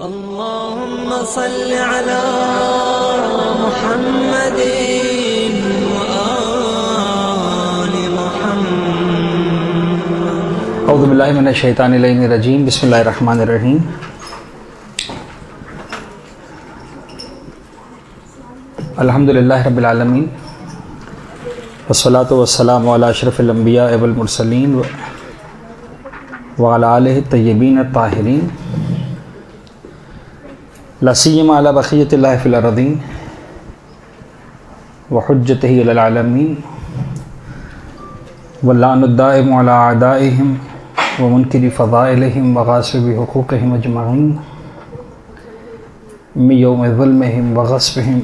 अल्लाहुम्मा सल्लि अला मुहम्मदिन व आलि मुहम्मद। औज़ु बिल्लाहि मिनश शैतानिर रजीम। बिस्मिल्लाहिर रहमानिर रहीम। अल्हम्दुलिल्लाहि रब्बिल आलमीन वस्सलातु वस्सलामु अला अशरफिल अंबिया वल मुरसलीन व अला आलिहि तय्यबीन अत्ताहिरीन ला सिय्यमा अला बक़िय्यतिल्लाहि फ़िल अर्ज़ीन व हुज्जतिही अलल आलमीन व लाअनुद दाइमु अला अअदाइहिम व मुनकिरी फ़ज़ाइलिहिम व गासिबि हुक़ूक़िहिम अजमईन मिन यौमि ज़ुल्मिहिम व ग़स्बिहिम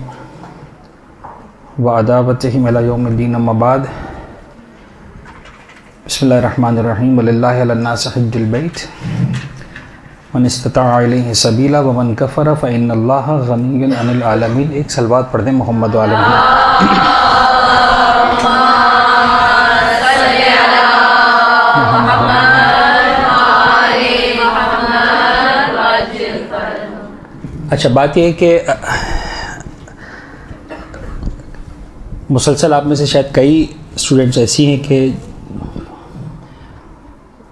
व अदावतिहिम इला यौमिद्दीन। अम्मा बाद। बिस्मिल्लाहिर रहमानिर रहीम। वलिल्लाहि अलन्नासि हज्जुल बैत मन इस्तताअ इलैहि सबीला व मन कफ़र फ़इन्नल्लाह गनिय्युन अनिल आलमीन। एक सलवात पढ़ दें मोहम्मद व आले मोहम्मद। अच्छा, बात यह है कि मुसलसल आप में से शायद कई स्टूडेंट्स ऐसी हैं कि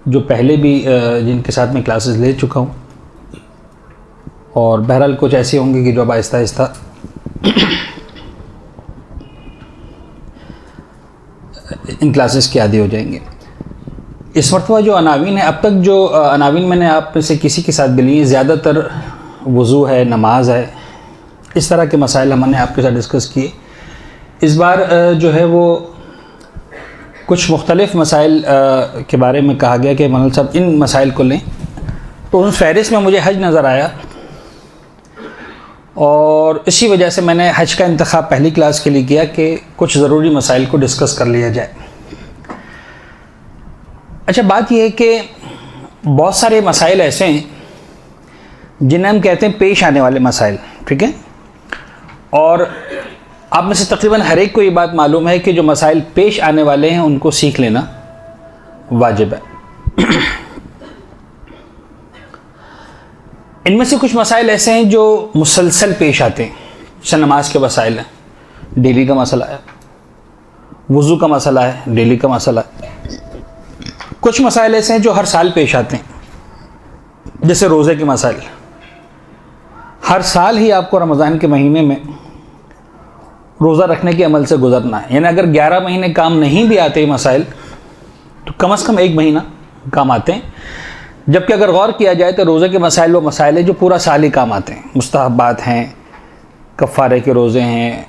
जो पहले भी जिनके साथ मैं क्लासेस ले चुका हूँ, और बहरहाल कुछ ऐसे होंगे कि जो अब आहिस्ता आहिस्ता इन क्लासेस के आदी हो जाएंगे। इस मरतबा जो अनावीन है, अब तक जो अनावीन मैंने आप में से किसी के साथ भी ली है, ज़्यादातर वज़ू है, नमाज है, इस तरह के मसाइल हमने आपके साथ डिस्कस किए। इस बार जो है वो कुछ मुख्तलिफ़ मसाइल के बारे में कहा गया कि मौलाना साहब इन मसाइल को लें, तो उन फहरिस्त में मुझे हज नज़र आया और इसी वजह से मैंने हज का इंतखाब पहली क्लास के लिए किया कि कुछ ज़रूरी मसाइल को डिस्कस कर लिया जाए। अच्छा, बात यह है कि बहुत सारे मसाइल ऐसे हैं जिन्हें हम कहते हैं पेश आने वाले मसाइल, ठीक है, और आप में से तकरीबन हर एक को ये बात मालूम है कि जो मसाइल पेश आने वाले हैं उनको सीख लेना वाजिब है। इनमें से कुछ मसाइल ऐसे हैं जो मुसलसल पेश आते हैं, जैसे नमाज के मसाइल हैं, डेली का मसला है, वज़ू का मसला है, डेली का मसला है। कुछ मसाइल ऐसे हैं जो हर साल पेश आते हैं, जैसे रोज़े के मसाइल। हर साल ही आपको रमज़ान के महीने में रोज़ा रखने के अमल से गुजरना है, यानी अगर 11 महीने काम नहीं भी आते मसाइल तो कम से कम 1 महीना काम आते हैं। जबकि अगर गौर किया जाए तो रोज़े के मसाइल वो मसाइल हैं जो पूरा साल ही काम आते हैं। मुस्तहब्बात हैं, कफ़ारे के रोज़े हैं,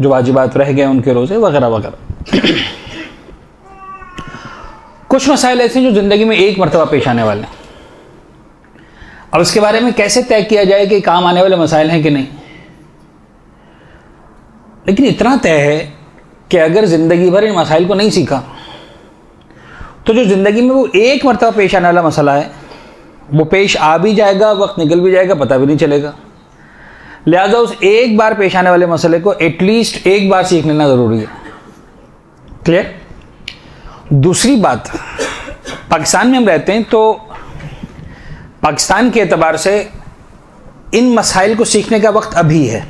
जो वाजिबात रह गए उनके रोज़े वगैरह वगैरह। कुछ मसाइल ऐसे हैं जो ज़िंदगी में एक मरतबा पेश आने वाले हैं। अब इसके बारे में कैसे तय किया जाए कि काम आने वाले मसाइल हैं कि नहीं, लेकिन इतना तय है कि अगर ज़िंदगी भर इन मसाइल को नहीं सीखा तो जो ज़िंदगी में वो एक मरतबा पेश आने वाला मसला है वो पेश आ भी जाएगा, वक्त निकल भी जाएगा, पता भी नहीं चलेगा। लिहाजा उस एक बार पेश आने वाले मसले को एटलीस्ट एक बार सीख लेना ज़रूरी है। क्लियर? दूसरी बात, पाकिस्तान में हम रहते हैं तो पाकिस्तान के एतबार से इन मसाइल को सीखने का वक्त अभी है।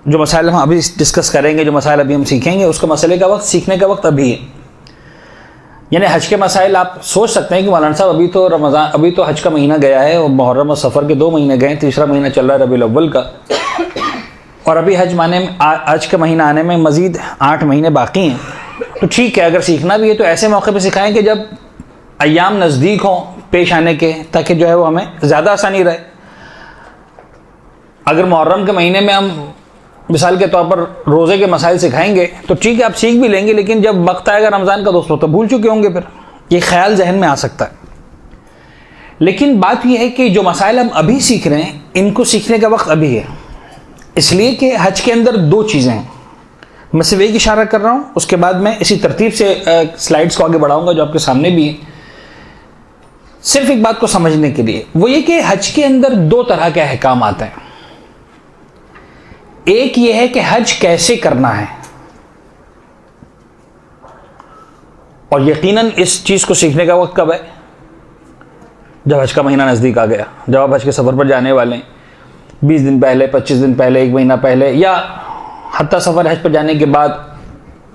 जो मसाइल हम अभी डिस्कस करेंगे, जो मसाइल अभी हम सीखेंगे, उसका मसले का वक्त, सीखने का वक्त अभी है। यानी हज के मसाइल आप सोच सकते हैं कि मौलाना साहब अभी तो हज का महीना गया है और मुहर्रम और सफ़र के 2 महीने गए, तीसरा महीना चल रहा है रबीउल अव्वल का, और अभी हज का महीना आने में मज़ीद 8 महीने बाकी हैं। तो ठीक है, अगर सीखना भी है तो ऐसे मौके पर सिखाएँ कि जब अय्याम नज़दीक हों पेश आने के, ताकि जो है वो हमें ज़्यादा आसानी रहे। अगर मुहर्रम के महीने में हम मिसाल के तौर पर रोज़े के मसाइल सिखाएंगे तो ठीक है, आप सीख भी लेंगे, लेकिन जब वक्त आएगा रमज़ान का दोस्तों तो भूल चुके होंगे। फिर ये ख्याल जहन में आ सकता है। लेकिन बात यह है कि जो मसाइल हम अभी सीख रहे हैं इनको सीखने का वक्त अभी है, इसलिए कि हज के अंदर 2 चीज़ें हैं। मैं सिर्फ एक इशारा कर रहा हूँ, उसके बाद मैं इसी तरतीब से स्लाइड्स को आगे बढ़ाऊँगा जो आपके सामने भी है, सिर्फ एक बात को समझने के लिए। वो ये कि हज के अंदर 2 तरह के अहकाम आते हैं। एक ये है कि हज कैसे करना है, और यकीनन इस चीज को सीखने का वक्त कब है? जब हज का महीना नज़दीक आ गया, जब आप हज के सफ़र पर जाने वाले हैं, 20 दिन पहले, 25 दिन पहले, 1 महीना पहले, या हत्ता सफ़र हज पर जाने के बाद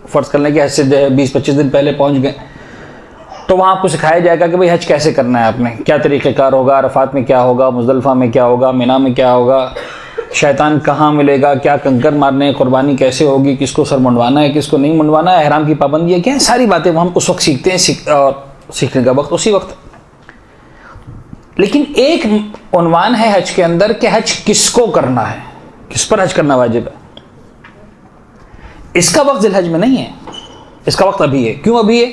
फ़र्ज़ करने के हज से जो है 20-25 दिन पहले पहुँच गए, तो वहाँ आपको सिखाया जाएगा कि भाई हज कैसे करना है, आपने क्या तरीक़ेकार होगा, अरफ़ात में क्या होगा, मुज़दलिफ़ा में क्या होगा, मिना में क्या होगा, शैतान कहाँ मिलेगा, क्या कंकर मारने, कुर्बानी कैसे होगी, किसको सर मुंडवाना है, किसको नहीं मुंडवाना है, एहराम की पाबंदियाँ क्या है, सारी बातें हम उस वक्त सीखते हैं, और सीखने का वक्त उसी वक्त। लेकिन एक उन्वान है हज के अंदर कि हज किसको करना है, किस पर हज करना वाजिब है। इसका वक्त ज़िलहज में नहीं है, इसका वक्त अभी है। क्यों अभी है?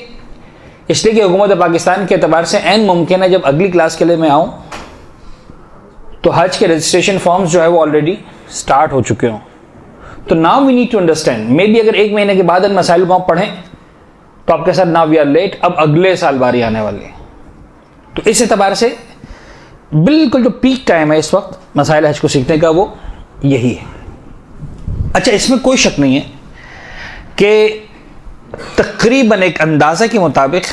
इसलिए कि हुकूमत पाकिस्तान के एतबार से ऐन मुमकिन है जब अगली क्लास के लिए मैं आऊँ तो हज के रजिस्ट्रेशन फॉर्म्स जो है वो ऑलरेडी स्टार्ट हो चुके हों। तो now we need to understand, maybe अगर 1 महीने के बाद इन मसाइल को आप पढ़ें तो आपके साथ नाउ वी आर लेट, अब अगले साल बारी आने वाली है। तो इस एतबार से बिल्कुल जो पीक टाइम है इस वक्त मसाइल हज को सीखने का वो यही है। अच्छा, इसमें कोई शक नहीं है कि तकरीबन एक अंदाज़ा के मुताबिक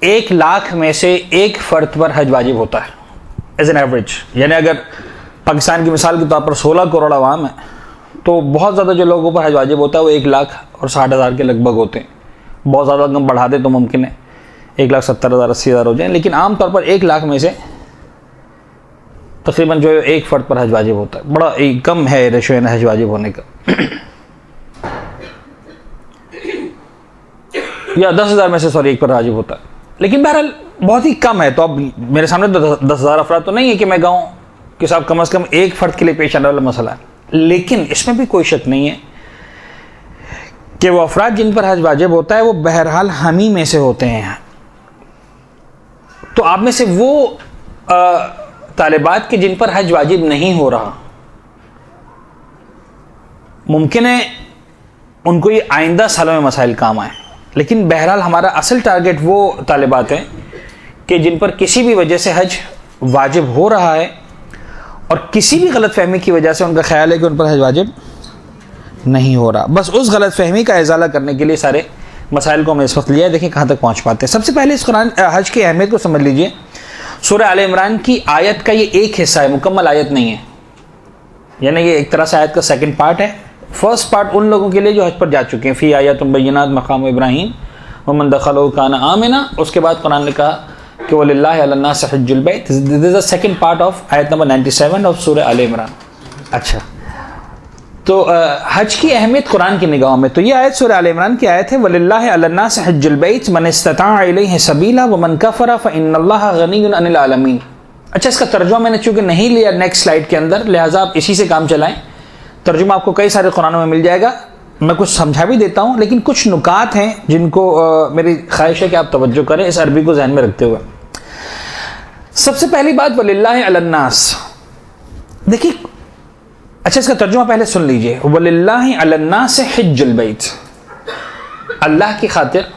1 लाख में से 1 फ़र्द पर हज वाजिब होता है एज एन एवरेज। यानी अगर पाकिस्तान की मिसाल के तौर पर 16 करोड़ आवाम है तो बहुत ज़्यादा जो लोगों पर हज वाजिब होता है वो 1,60,000 के लगभग होते हैं। बहुत ज़्यादा कम बढ़ा दे तो मुमकिन है 1,70,000 80,000 हो जाए, लेकिन आम तौर पर 1 लाख में से तकरीबन जो है 1 फ़र्द पर हज वाजिब होता है। बड़ा कम है रेशो हज वाजिब होने का। या 10,000 में से 1 पर वाजिब होता है, लेकिन बहरहाल बहुत ही कम है। तो अब मेरे सामने 10,000 अफराद तो नहीं है कि मैं कहूँ कि साहब कम से कम 1 फ़र्द के लिए पेश आने वाला मसला है। लेकिन इसमें भी कोई शक नहीं है कि वो अफराद जिन पर हज वाजिब होता है वो बहरहाल हम ही में से होते हैं। तो आप में से वो तालिबात के जिन पर हज वाजिब नहीं हो रहा, मुमकिन है उनको ये आइंदा सालों में मसाइल काम आए, लेकिन बहरहाल हमारा असल टारगेट वो तालिबात हैं कि जिन पर किसी भी वजह से हज वाजिब हो रहा है और किसी भी गलत फहमी की वजह से उनका ख्याल है कि उन पर हज वाजिब नहीं हो रहा। बस उस गलत फहमी का इजाला करने के लिए सारे मसाइल को हमें इस वक्त लिया है। देखिए कहाँ तक पहुँच पाते हैं। सबसे पहले इस कुरान हज की अहमियत को समझ लीजिए। सूरह आल इमरान की आयत का ये एक हिस्सा है, मुकम्मल आयत नहीं है। यानी ये एक तरह से आयत का सेकंड पार्ट है। फर्स्ट पार्ट उन लोगों के लिए जो हज पर जा चुके हैं, फ़ी आयतुम बय्यिनात मक़ाम इब्राहीम व मन दख़लहु कान आमिना। उसके बाद कुरान ने कहा कि वलिल्लाहि अलन्नास हज्जुल बैत। This is the second part of आयत नंबर 97 ऑफ सूरह आल इमरान। अच्छा, तो हज की अहमियत कुरान की निगाहों में तो ये आयत सूरह आल इमरान की आयत है, वलिल्लाहि अलन्नास हज्जुल बैत मन इस्तताअ इलैहि सबीला व मन कफ़रा फ़इन्नल्लाहा गनिय्युन अनिल आलमीन। अच्छा, इसका तर्जुमा मैंने चूंकि नहीं लिया नेक्स्ट स्लाइड के अंदर, लिहाजा आप इसी से काम चलाएं। तर्जुमा आपको कई सारे कुरानों में मिल जाएगा, मैं कुछ समझा भी देता हूँ, लेकिन कुछ नुकात हैं जिनको मेरी ख्वाहिश है कि आप तवज्जो करें इस अरबी को ज़हन में रखते हुए। सबसे पहली बात वलिल्लाहि अलन्नास, देखिए। अच्छा, इसका तर्जुमा पहले सुन लीजिए। वलिल्लाहि अलन्नास हिज्जुल बैत, अल्लाह की खातिर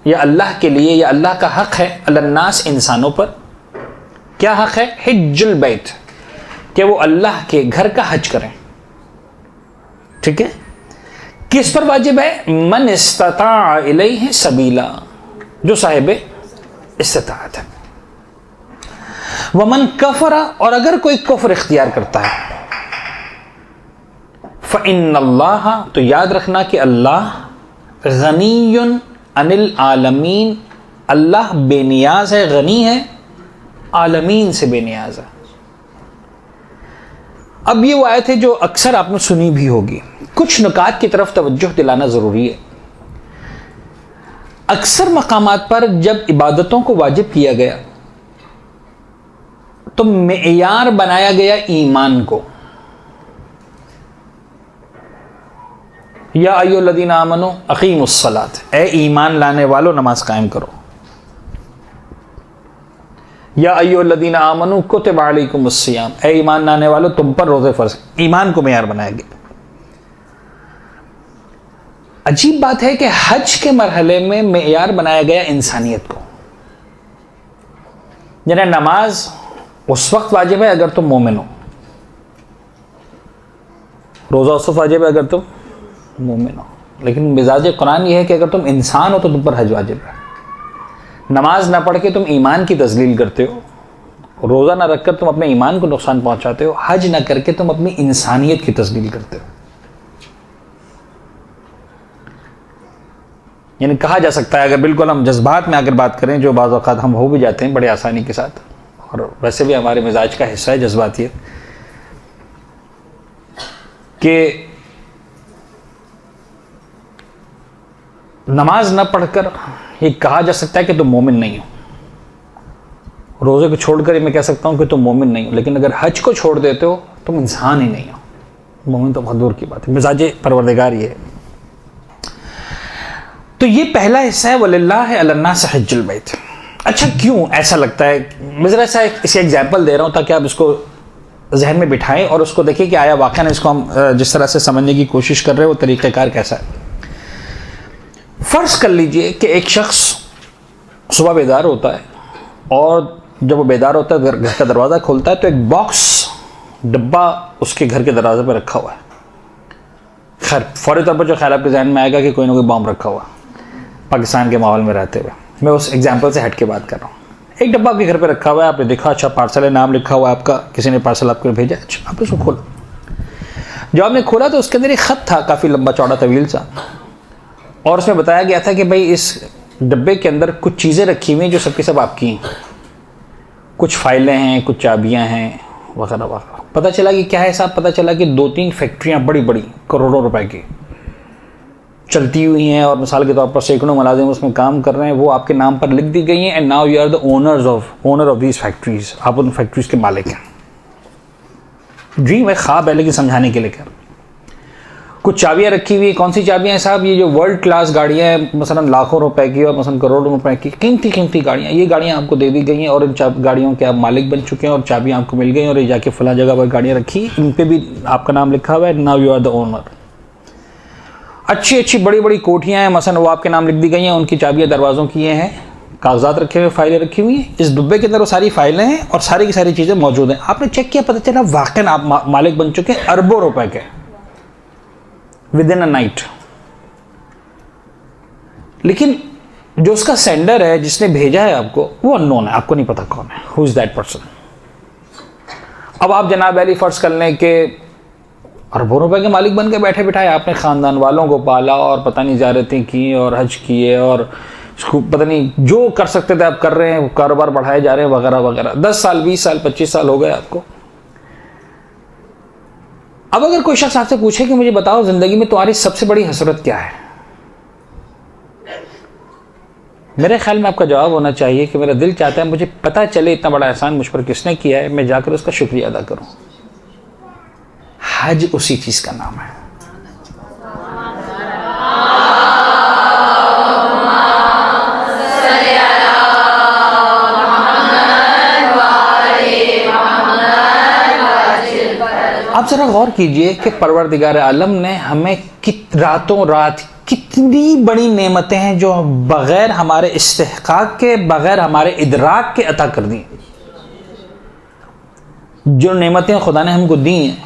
या अल्लाह के लिए या अल्लाह का हक है अलन्नास इंसानों पर। क्या हक है? हिज्जुल बैत, कि वो अल्लाह के घर का हज करें। ठीक है, किस पर वाजिब है? मन इस्तताअ इलैहि सबीला, जो साहिब इस्तिताअत है। वमन कफरा, और अगर कोई कुफ्र इख्तियार करता है, फ़इन्नल्लाह, तो याद रखना कि अल्लाह गनियुन अनिल आलमीन, अल्लाह बेनियाज है, गनी है, आलमीन से बेनियाज है। अब ये वो आयत है जो अक्सर आपने सुनी भी होगी। कुछ नुकात की तरफ तवज्जो दिलाना ज़रूरी है। अक्सर मकामात पर जब इबादतों को वाजिब किया गया तो मेयार बनाया गया ईमान को। या अय्युहल्लज़ीना आमनू अक़ीमुस्सलात, ए ईमान लाने वालों नमाज कायम करो। या अय्युहल्लज़ीना आमनू कुतिबा अलैकुमुस्सियाम, ए ईमान लाने वालों तुम पर रोज़े फ़र्ज़। ईमान को मेयार बनाया गया। अजीब बात है कि हज के मरहले में मेयार बनाया गया इंसानियत को। यानी नमाज उस वक्त वाजिब है अगर तुम मोमिन हो, रोज़ा उस वक्त वाजिब है अगर तुम मोमिन हो, लेकिन मिजाज कुरान यह है कि अगर तुम इंसान हो तो तुम पर हज वाजिब है। नमाज ना पढ़ के तुम ईमान की तज़लील करते हो, रोज़ा ना रखकर तुम अपने ईमान को नुकसान पहुंचाते हो, हज ना करके तुम अपनी इंसानियत की तस्लील करते हो। यानी कहा जा सकता है, अगर बिल्कुल हम जज्बात में अगर बात करें, जो बाज़ औक़ात हम हो भी जाते हैं बड़े आसानी के साथ, और वैसे भी हमारे मिजाज का हिस्सा है जज्बातियत, कि नमाज न पढ़कर ये कहा जा सकता है कि तुम मोमिन नहीं हो। रोज़े को छोड़कर मैं कह सकता हूं कि तुम मोमिन नहीं हो, लेकिन अगर हज को छोड़ देते हो तुम इंसान ही नहीं हो। मोमिन तो बहुत दूर की बात है, मिजाज परवरदिगार ये है। तो ये पहला हिस्सा है वलिल्लाहि अलन्नास हज्जुल बैत। अच्छा, क्यों ऐसा लगता है? मैं जरा सा इसे एग्जाम्पल दे रहा हूं ताकि आप इसको जहन में बिठाएं और उसको देखिए कि आया वाकई इसको हम जिस तरह से समझने की कोशिश कर रहे हैं वो तरीक़ेकार कैसा है। फ़र्ज़ कर लीजिए कि एक शख्स सुबह बेदार होता है और जब वो बेदार होता है घर का दरवाज़ा खोलता है तो एक बॉक्स डब्बा उसके घर के दरवाजे पर रखा हुआ है। खैर फौरी तौर पर जो ख्याल आपके जहन में आएगा कि कोई ना कोई बॉम्ब रखा हुआ, पाकिस्तान के माहौल में रहते हुए मैं उस एग्जाम्पल से हट के बात कर रहा हूँ। एक डब्बा आपके घर पे रखा हुआ है, आपने देखा अच्छा पार्सल है, नाम लिखा हुआ है आपका, किसी ने पार्सल आपको भेजा, अच्छा आपने उसको खोला। जब आपने खोला तो उसके अंदर एक ख़त था, काफ़ी लंबा चौड़ा तवील सा, और उसमें बताया गया था कि भाई इस डब्बे के अंदर कुछ चीज़ें रखी हुई हैं जो सबकी सब आपकी हैं, कुछ फाइलें हैं, कुछ चाबियाँ हैं, वगैरह वगैरह। पता चला कि क्या है साहब, पता चला कि 2-3 फैक्ट्रियाँ बड़ी बड़ी करोड़ों रुपए की चलती हुई हैं और मिसाल के तौर पर सैकड़ों मुलाजिम उसमें काम कर रहे हैं, वो आपके नाम पर लिख दी गई हैं। And now you are the owner of these factories, आप उन फैक्ट्रीज के मालिक हैं। ड्रीम है, ख्वाब है, लेकिन समझाने के लिए कर। कुछ चाबियाँ रखी हुई, कौन सी चाबियाँ हैं साहब? ये जो वर्ल्ड क्लास गाड़ियाँ हैं, मसलन लाखों रुपए की और मसलन करोड़ों रुपए की कीमती गाड़ियाँ, ये गाड़ियाँ आपको दे दी गई हैं और इन गाड़ियों के आप मालिक बन चुके हैं और चाबियाँ आपको मिल गई और ये जाके फला जगह पर गाड़ियाँ रखी, इन पे भी आपका नाम लिखा हुआ है, now you are the owner. अच्छी बड़ी बड़ी कोठियाँ हैं, मसलन वो आपके नाम लिख दी गई हैं, उनकी चाबियाँ दरवाज़ों की हैं, कागजात रखे हुए, फाइलें रखी हुई हैं। इस डिब्बे के अंदर वो सारी फाइलें हैं और सारी की सारी चीज़ें मौजूद हैं। आपने चेक किया, पता चला वाकई आप मालिक बन चुके हैं अरबों रुपए के विद इन अ नाइट। लेकिन जो उसका सेंडर है, जिसने भेजा है आपको, वो अननोन है, आपको नहीं पता कौन है, हु इज दैट पर्सन। अब आप जनाब अली फर्ज कर लें कि अरबों रुपए के मालिक बन के बैठे बिठाए, आपने खानदान वालों को पाला और पता नहीं ज़ियारतें की और हज किए और इसको पता नहीं जो कर सकते थे आप कर रहे हैं, कारोबार बढ़ाए जा रहे हैं वगैरह वगैरह। 10 साल 20 साल 25 साल हो गए आपको। अब अगर कोई शख्स आपसे पूछे कि मुझे बताओ जिंदगी में तुम्हारी सबसे बड़ी हसरत क्या है, मेरे ख्याल में आपका जवाब होना चाहिए कि मेरा दिल चाहता है मुझे पता चले इतना बड़ा एहसान मुझ पर किसने किया है, मैं जाकर उसका शुक्रिया अदा करूं। हज उसी चीज का नाम है। आप जरा गौर कीजिए कि परवरदिगार आलम ने हमें रातों रात कितनी बड़ी नेमतें हैं जो बगैर हमारे इस्तेहकाक के, बगैर हमारे इदराक के अता कर दी। जो नेमतें खुदा ने हमको दी हैं,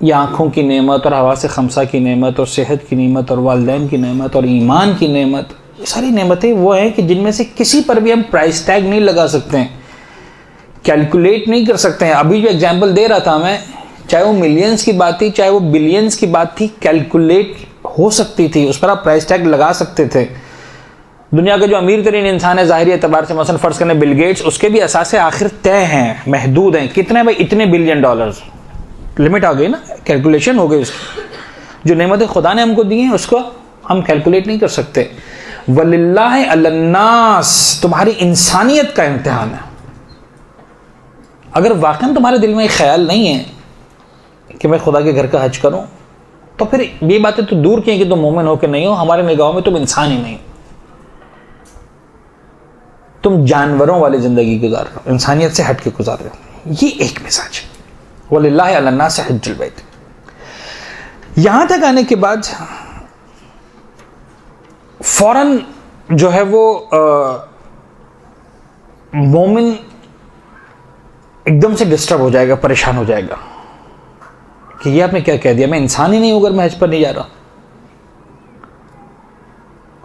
ये आँखों की नेमत और हवा से खमसा की नेमत और सेहत की नेमत और वालिदैन की नेमत और ईमान की नेमत, ये सारी नेमतें वो हैं कि जिनमें से किसी पर भी हम प्राइस टैग नहीं लगा सकते हैं, कैलकुलेट नहीं कर सकते हैं। अभी जो एग्जाम्पल दे रहा था मैं, चाहे वो मिलियंस की बात थी, चाहे वो बिलियंस की बात थी, कैलकुलेट हो सकती थी, उस पर आप प्राइस टैग लगा सकते थे। दुनिया के जो अमीर तरीन इंसान है ज़ाहिरी एतबार से, मसलन फ़र्ज़ करें बिल गेट्स, उसके भी असासे आखिर तय हैं, महदूद हैं। कितने भाई? इतने बिलियन डॉलर्स, लिमिट आ गई ना, कैलकुलेशन हो गई उसकी। जो नेमतें खुदा ने हमको दी हैं उसको हम कैलकुलेट नहीं कर सकते। वलिल्लाहि अलन्नास, तुम्हारी इंसानियत का इम्तिहान है। अगर वाकई तुम्हारे दिल में एक ख्याल नहीं है कि मैं खुदा के घर का हज करूं, तो फिर ये बातें तो दूर की हैं कि तुम मोमिन हो कि नहीं हो, हमारे निगाहों में तुम इंसान ही नहीं, तुम जानवरों वाली जिंदगी गुजार रहे हो, इंसानियत से हट के गुजार रहे हो। ये एक मिजाज है। वलिल्लाहि अलन्नास हज्जुल बैत। यहां तक आने के बाद फौरन जो है वो मोमिन एकदम से डिस्टर्ब हो जाएगा, परेशान हो जाएगा कि ये आपने क्या कह दिया, मैं इंसान ही नहीं हूं अगर मैं हज पर नहीं जा रहा।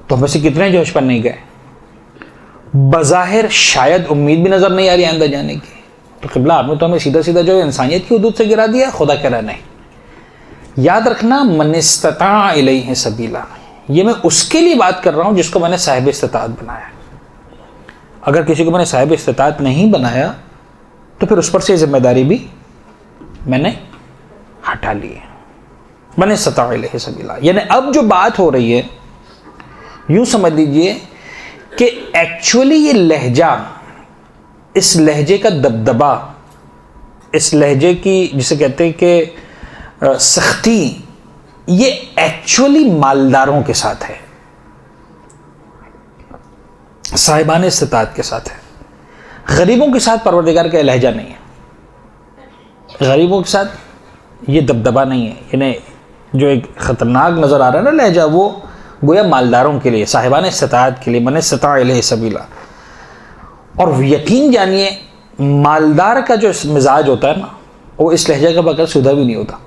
तो वैसे कितने जो हज पर नहीं गए, बज़ाहिर शायद उम्मीद भी नजर नहीं आ रही आइंदा जाने की, तो क़िबला आपने तो हमें सीधा सीधा जो इंसानियत की हुदूद से गिरा दिया, खुदा कह रहा नहीं। याद रखना, मन इस्तता इलैहि सबीला, ये मैं उसके लिए बात कर रहा हूं जिसको मैंने साहिब इस्तिताअत बनाया। अगर किसी को मैंने साहिब इस्तिताअत नहीं बनाया तो फिर उस पर से जिम्मेदारी भी मैंने हटा ली है। मन इस्तता इलैहि सबीला, यानी अब जो बात हो रही है यूं समझ लीजिए कि एक्चुअली ये लहजा, इस लहजे का दबदबा, इस लहजे की जिसे कहते हैं कि सख्ती, ये एक्चुअली मालदारों के साथ है, साहिबान इस्तिताअत के साथ है। गरीबों के साथ परवरदिगार का लहजा नहीं है, गरीबों के साथ ये दबदबा नहीं है। यानी जो एक खतरनाक नजर आ रहा है ना लहजा, वो गोया मालदारों के लिए, साहिबान इस्तिताअत के लिए, मन इस्तता इलैहि सबीला। और यकीन जानिए मालदार का जो मिजाज होता है ना, वो इस लहजा का बगैर सुधा भी नहीं होता।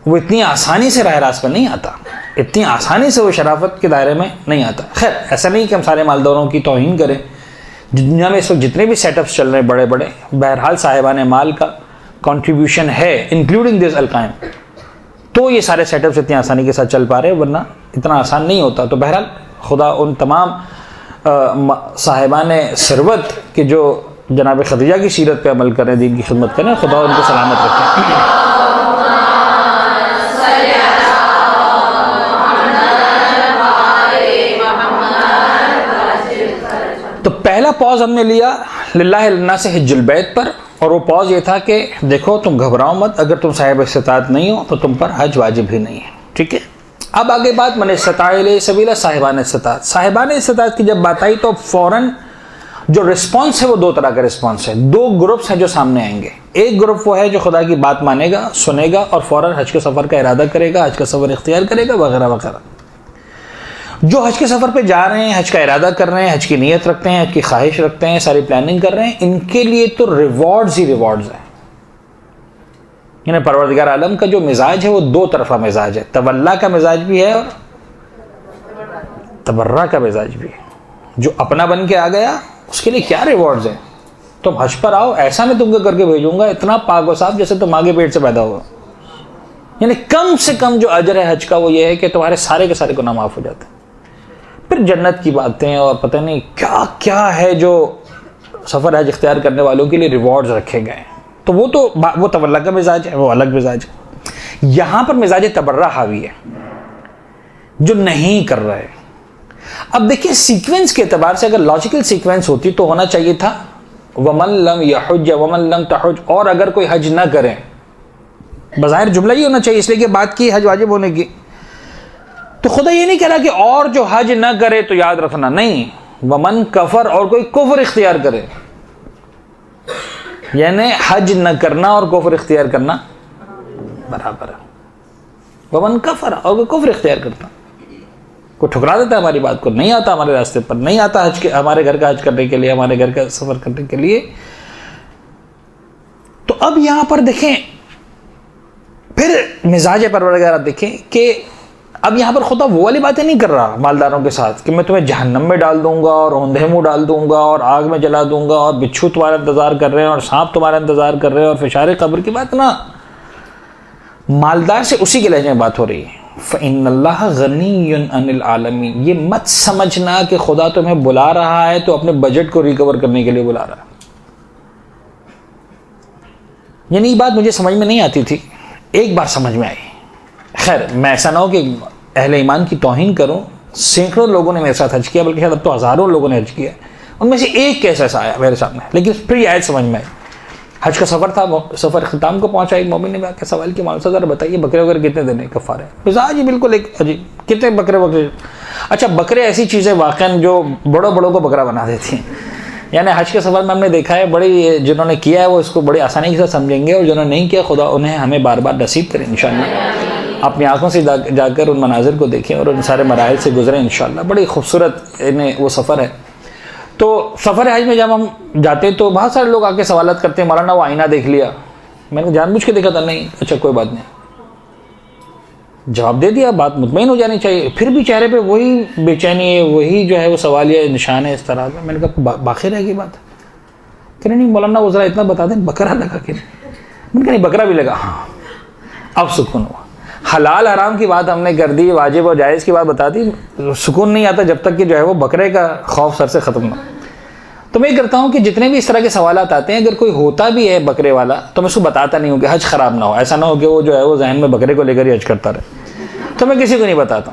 वो इतनी आसानी से राह रास्त पर नहीं आता, इतनी आसानी से वो शराफत के दायरे में नहीं आता। खैर, ऐसा नहीं कि हम सारे मालदारों की तौहीन करें। दुनिया में इस वक्त जितने भी सेटअप्स चल रहे हैं बड़े बड़े, बहरहाल साहिबान माल का कंट्रीब्यूशन है, इंक्लूडिंग दिस अलकायम, तो ये सारे सेटअप्स इतनी आसानी के साथ चल पा रहे हैं, वरना इतना आसान नहीं होता। तो बहरहाल खुदा उन तमाम साहिबान सरवत के जो जनाब खदीजा की सीरत पे अमल करें, दीन की खिदमत करें, खुदा उनको सलामत रखें। तो पहला पॉज हमने लिया लिल्लाहि लन्ना से हिज्जुल बैत पर, और वो पॉज ये था कि देखो तुम घबराओ मत, अगर तुम साहिब इस्तिताअत नहीं हो तो तुम पर हज वाजिब ही नहीं है। ठीक है, अब आगे बात मन इस्तता इलैहि सबीला, साहिबान इस्तिताअत। साहिबान इस्तिताअत की जब बात आई तो फौरन जो रिस्पॉन्स है वो दो तरह का रिस्पॉन्स है, दो ग्रुप्स हैं जो सामने आएंगे। एक ग्रुप वो है जो खुदा की बात मानेगा, सुनेगा और फौरन हज के सफ़र का इरादा करेगा, हज का सफ़र इख्तियार करेगा वगैरह वगैरह। जो हज के सफ़र पे जा रहे हैं, हज का इरादा कर रहे हैं, हज की नीयत रखते हैं, हज की ख्वाहिश रखते हैं, सारी प्लानिंग कर रहे हैं, इनके लिए तो रिवॉर्ड्स ही रिवॉर्ड्स हैं। यानी परवरदिगार आलम का जो मिजाज है वो दो तरफा मिजाज है, तवल्ला का मिजाज भी है और तबर्रा का मिजाज भी है। जो अपना बन के आ गया उसके लिए क्या रिवॉर्ड्स हैं, तुम हज पर आओ, ऐसा मैं तुमको करके भेजूंगा, इतना पाक व साफ जैसे तुम आगे पेट से पैदा हुआ। यानी कम से कम जो अजर है हज का वो ये है कि तुम्हारे सारे के सारे गुनाह माफ हो जाते हैं। फिर जन्नत की बातें और पता नहीं क्या क्या है जो सफ़र हज इख्तियार करने वालों के लिए रिवॉर्ड्स रखे गए हैं। तो वो तवल्ला का मिजाज है, वो अलग मिजाज है। यहां पर मिजाज तबर्रा हावी है, जो नहीं कर रहे। अब देखिए सीक्वेंस के एतबार से अगर लॉजिकल सीक्वेंस होती तो होना चाहिए था वमन लम यहुज वमन लम तहुज, और अगर कोई हज ना करे, बज़ाहिर जुमला ही होना चाहिए, इसलिए कि बात की हज वाजिब होने की। तो खुदा ये नहीं कह रहा कि और जो हज ना करे तो याद रखना, नहीं, वमन कफर, और कोई कुफ्र इख्तियार करे, यानी हज न करना और कुफ्र इख्तियार करना बराबर है। वमन कफर, और कोई कुफ्र इख्तियार करता, कोई ठुकरा देता है हमारी बात को, नहीं आता हमारे रास्ते पर, नहीं आता हज के, हमारे घर का हज करने के लिए, हमारे घर का सफर करने के लिए। तो अब यहां पर देखें फिर मिजाज परवरदिगार देखें कि अब यहां पर खुदा वो वाली बातें नहीं कर रहा मालदारों के साथ कि मैं तुम्हें जहन्नम में डाल दूंगा और औंधे मुंह डाल दूंगा और आग में जला दूंगा और बिच्छू तुम्हारा इंतजार कर रहे हैं और सांप तुम्हारा इंतजार कर रहे हैं और फिशारे कब्र की बात ना। मालदार से उसी के लहजे में बात हो रही है। फ़इन्नल्लाह गनिय्युन अनिल आलमीन, ये मत समझना कि खुदा तुम्हें बुला रहा है तो अपने बजट को रिकवर करने के लिए बुला रहा है। यानी ये बात मुझे समझ में नहीं आती थी, एक बार समझ में आई। खैर, मैं ऐसा ना हो कि अहले ईमान की तौहीन करूं, सैकड़ों लोगों ने मेरे साथ हज किया, बल्कि शायद अब तो हज़ारों लोगों ने हज किया, उनमें से एक केस ऐसा आया मेरे सामने, लेकिन फिर ये आयत समझ में आई। हज का सफ़र था, सफ़र इख्तिताम को पहुंचा, एक मोमिन ने आके सवाल किया, मौलाना ज़रा बताइए बकरे वगैरह कितने देने कफ़ार है? मिजाज बिल्कुल एक अजीब, कितने बकरे वगैरह? अच्छा, बकरे ऐसी चीज़ें वाक़ई जो बड़ों बड़ों को बकरा बना देती हैं। यानी हज के सफ़र में हमने देखा है, बड़ी जिन्होंने किया है वो इसको बड़ी आसानी के साथ समझेंगे, और जिन्होंने नहीं किया खुदा उन्हें हमें बार बार नसीब करें इंशाअल्लाह। अपनी आंखों से जाकर उन मनाजिर को देखें और उन सारे मराहिल से गुजरें इंशाअल्लाह। बड़ी खूबसूरत इन्हें वो सफ़र है। तो सफ़र हज में जब हम जाते तो बहुत सारे लोग आके सवालत करते हैं, मौलाना वो आईना देख लिया। मैंने जानबूझ के देखा था, नहीं, अच्छा कोई बात नहीं, जवाब दे दिया, बात मुतमईन हो जानी चाहिए। फिर भी चेहरे पे वही बेचैनी है, वही जो है वो सवाल या निशान है इस तरह का। मैंने कहा बाकी रह गई बात। कह रहे नहीं मौलाना वो ज़रा इतना बता दें, बकरा लगा के? मैंने कहा नहीं बकरा भी लगा। हाँ, अब सुकून हुआ। हलाल हराम की बात हमने कर दी, वाजिब और जायज़ की बात बता दी, सुकून नहीं आता जब तक कि जो है वो बकरे का खौफ सर से ख़त्म ना। तो मैं करता हूँ कि जितने भी इस तरह के सवाल आते हैं, अगर कोई होता भी है बकरे वाला तो मैं उसको बताता नहीं हूँ कि हज ख़राब ना हो। ऐसा ना हो कि वो जो है वो जहन में बकरे को लेकर ही हज करता रहे, तो मैं किसी को नहीं बताता।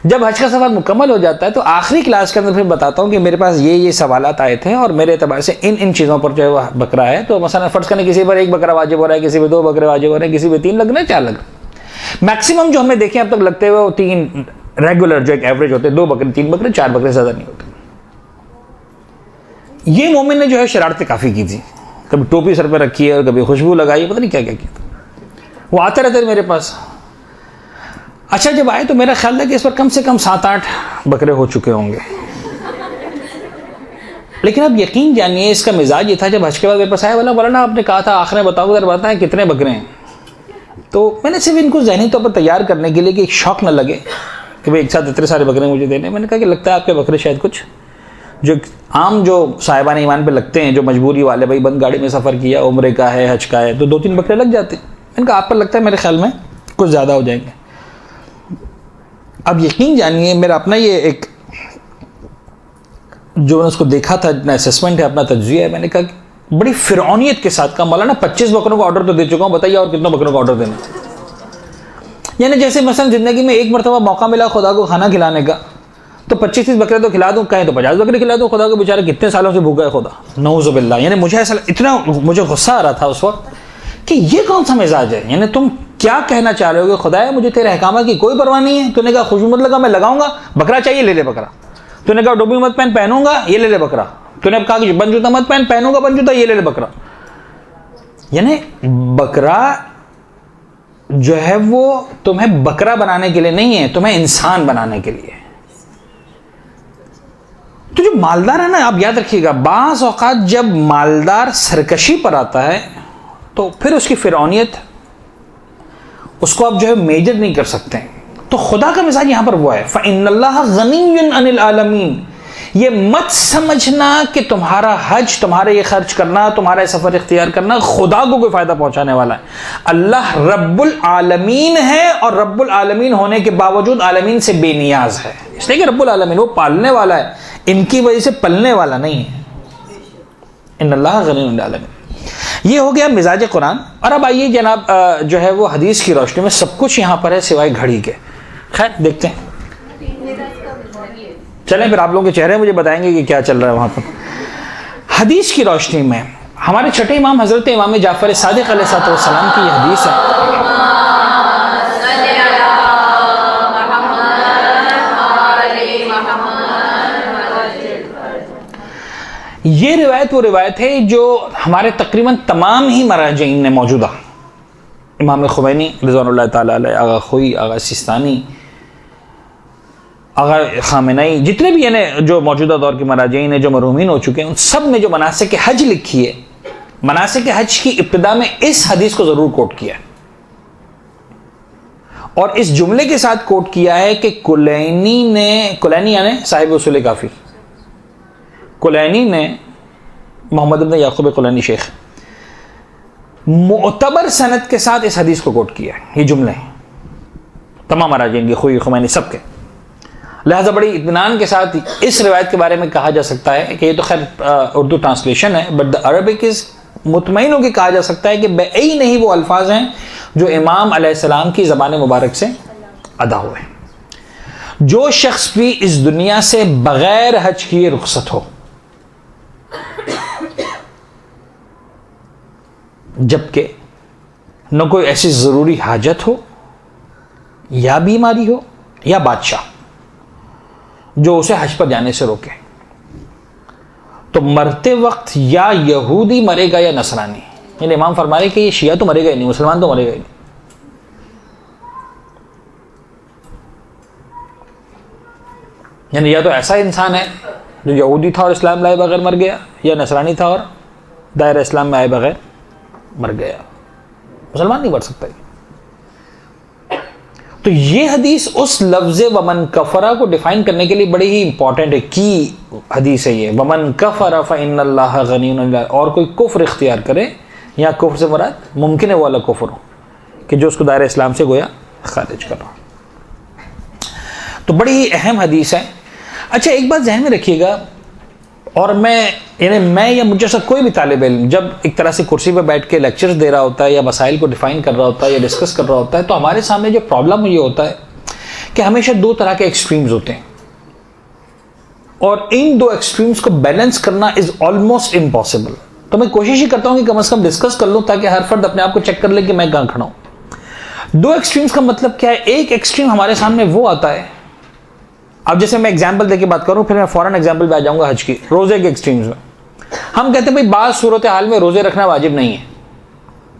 जब हज का सवाल मुकम्मल हो जाता है तो आखिरी क्लास के अंदर फिर बताता हूँ कि मेरे पास ये सवालात आए थे और मेरे एतबार से इन चीज़ों पर जो है वह बकरा है। तो मसलन फ़र्ज़ करने किसी पर 1 बकरा वाजिब हो रहा है, किसी पर 2 बकरे वाजिब हो रहे हैं, किसी पर 3 लग रहे हैं, 4 लग रहे हैं। मैक्सिमम जो हमने देखे अब तक लगते हुए वो 3 रेगुलर जो एक एवरेज होते हैं, 2 बकरे 3 बकरे 4 बकरे ज़्यादा नहीं होते। ये मोमिन ने जो है शरारतें काफ़ी की थी, कभी टोपी सर पर रखी है और कभी खुशबू लगाई, पता नहीं क्या क्या किया था। वो आते रहते थे मेरे पास। अच्छा जब आए तो मेरा ख्याल था कि इस पर कम से कम 7-8 बकरे हो चुके होंगे। लेकिन अब यकीन जानिए इसका मिजाज ये था, जब हज के बाद मेरे पास आया बोला ना आपने कहा था आखिर बताओ जरा बताएं कितने बकरे हैं। तो मैंने सिर्फ इनको ज़हनी तौर पर तैयार करने के लिए कि एक शौक न लगे कि भाई एक साथ इतने सारे बकरे मुझे देने, मैंने कहा कि लगता है आपके बकरे शायद कुछ जो आम जो साहिबान ईमान पे लगते हैं, जो मजबूरी वाले, भाई बंद गाड़ी में सफ़र किया, उम्रे का है, हज का है, तो 2-3 बकरे लग जाते हैं। मैंने कहा आप पर लगता है मेरे ख्याल में कुछ ज़्यादा हो जाएंगे। अब यकीन जानिए मेरा अपना ये एक जो मैंने उसको देखा था, अपना असेसमेंट है, अपना तज्ज़िया है, मैंने कहा बड़ी फिरौनियत के साथ कहा मौलाना 25 बकरों का ऑर्डर तो दे चुका हूँ, बताइए और कितनों बकरों का ऑर्डर देना। यानी जैसे मसलन ज़िंदगी में एक मरतबा मौका मिला खुदा को खाना खिलाने का, तो 25-30 बकरे तो खिला दूँ, कहें तो 50 बकरे खिला दूँ। खुदा को बेचारे कितने सालों से भूखा है खुदा, नऊज़ुबिल्लाह। यानी मुझे ऐसा इतना मुझे गुस्सा आ रहा था उस वक्त कि ये कौन सा मिजाज है, यानी तुम क्या कहना चाह रहे हो कि खुदा है मुझे तेरे अहकाम की कोई परवाह नहीं है। तूने कहा खुशबू मत लगा, मैं लगाऊंगा, बकरा चाहिए ले ले बकरा। तूने कहा टोपी मत पहन, पहनूंगा, ये ले ले बकरा। तूने अब कहा कि बन जूता मत पहन, पहनूंगा बन जूता, ये ले ले बकरा। यानी बकरा जो है वो तुम्हें बकरा बनाने के लिए नहीं है, तुम्हें इंसान बनाने के लिए। तो जो मालदार है ना, आप याद रखिएगा, बाज़ औक़ात जब मालदार सरकशी पर आता है तो फिर उसकी फिरौनियत उसको आप जो है मेजर नहीं कर सकते। तो खुदा का मिजाज यहां पर वो है, फ़इन्नल्लाह गनिय्युन अनिल आलमीन। ये मत समझना कि तुम्हारा हज, तुम्हारे ये खर्च करना, तुम्हारा सफ़र इख्तियार करना खुदा को कोई फ़ायदा पहुंचाने वाला है। अल्लाह रब्बुल आलमीन है और रब्बुल आलमीन होने के बावजूद आलमीन से बेनियाज है, इसलिए कि रब्बुल आलमीन वो पालने वाला है, इनकी वजह से पलने वाला नहीं है। इन्नल्लाह गनिय्युन अनिल आलमीन। ये हो गया मिजाज कुरान। और अब आइए जनाब जो है वो हदीस की रोशनी में सब कुछ यहाँ पर है सिवाय घड़ी के। खैर देखते हैं, चलें फिर आप लोगों के चेहरे मुझे बताएंगे कि क्या चल रहा है वहाँ पर। हदीस की रोशनी में हमारे छठे इमाम हज़रत इमाम जाफ़र सादिक़ अलैहिस्सलाम की यह हदीस है। ये रिवायत वो रिवायत है जो हमारे तकरीबन तमाम ही मराजिन ने मौजूदा इमाम खुमैनी रिज़वानुल्लाह ताला अलैह, आगा खोई, आगा सिस्तानी, आगा खामेनी, जितने भी यानी जो मौजूदा दौर के मराजिन हैं जो मरहूमीन हो चुके हैं, उन सब ने जो मनासिक हज लिखी है, मनासिक हज की इब्तिदा में इस हदीस को ज़रूर कोट किया है और इस जुमले के साथ कोट किया है कि कुलैनी यानी साहिब उसूल काफ़ी, कुलैनी ने मोहम्मद इब्न याकूब कुलैनी शेख मुअतबर सनद के साथ इस हदीस को कोट किया है। ये जुमले हैं तमाम मराजिन के, खुई खुमैनी सबके, लिहाजा बड़ी इत्मीनान के साथ इस रिवायत के बारे में कहा जा सकता है कि ये तो खैर उर्दू ट्रांसलेशन है, बट द अरबिक इज मुतमईन होकर कहा जा सकता है कि बेई नहीं वो अल्फाज हैं जो इमाम अलैहिस्सलाम की ज़बान मुबारक से अदा हुए। जो शख्स भी इस दुनिया से बगैर हज किए रुखसत हो, जबकि न कोई ऐसी ज़रूरी हाजत हो या बीमारी हो या बादशाह जो उसे हज पर जाने से रोके, तो मरते वक्त या यहूदी मरेगा या नसरानी। यानी इमाम फरमा रहे कि ये शिया तो मरेगा ही नहीं, मुसलमान तो मरेगा ही नहीं। यानी या तो ऐसा इंसान है जो यहूदी था और इस्लाम लाए बगैर मर गया, या नसरानी था और दायरा इस्लाम में आए बगैर मर गया। मुसलमान नहीं मर सकता। तो ये हदीस उस लफ्ज़ वमन कफरा को डिफाइन करने के लिए बड़ी ही इंपॉर्टेंट है, की हदीस है ये। वमन कफरा फ़इन्नल्लाह गनीयुन, और कोई कुफ्र इख्तियार करे, या कुफ्र से मुराद मुमकिन है वो वाला कुफ्र हो कि जो उसको दायरे इस्लाम से गोया खारिज कर रहा हो। तो बड़ी ही अहम हदीस है। अच्छा, एक बात जहन में रखिएगा, और मैं या मुझे से कोई भी तालिब इल्म जब एक तरह से कुर्सी पर बैठ के लेक्चर्स दे रहा होता है या मसाइल को डिफाइन कर रहा होता है या डिस्कस कर रहा होता है, तो हमारे सामने जो प्रॉब्लम ये होता है कि हमेशा दो तरह के एक्सट्रीम्स होते हैं, और इन दो एक्सट्रीम्स को बैलेंस करना इज ऑलमोस्ट इम्पॉसिबल। तो मैं कोशिश ही करता हूं कि कम से कम डिस्कस कर लूं, ताकि हर फर्द अपने आप को चेक कर ले कि मैं कहां खड़ा हूं। दो एक्सट्रीम्स का मतलब क्या है? एक एक्सट्रीम हमारे सामने वो आता है, अब जैसे मैं एग्जाम्पल देके बात करूं, फिर मैं फौरन एग्जाम्पल पे आ जाऊंगा हज की, रोजे के एक्सट्रीम्स में। हम कहते हैं भाई बात सूरत हाल में रोजे रखना वाजिब नहीं है।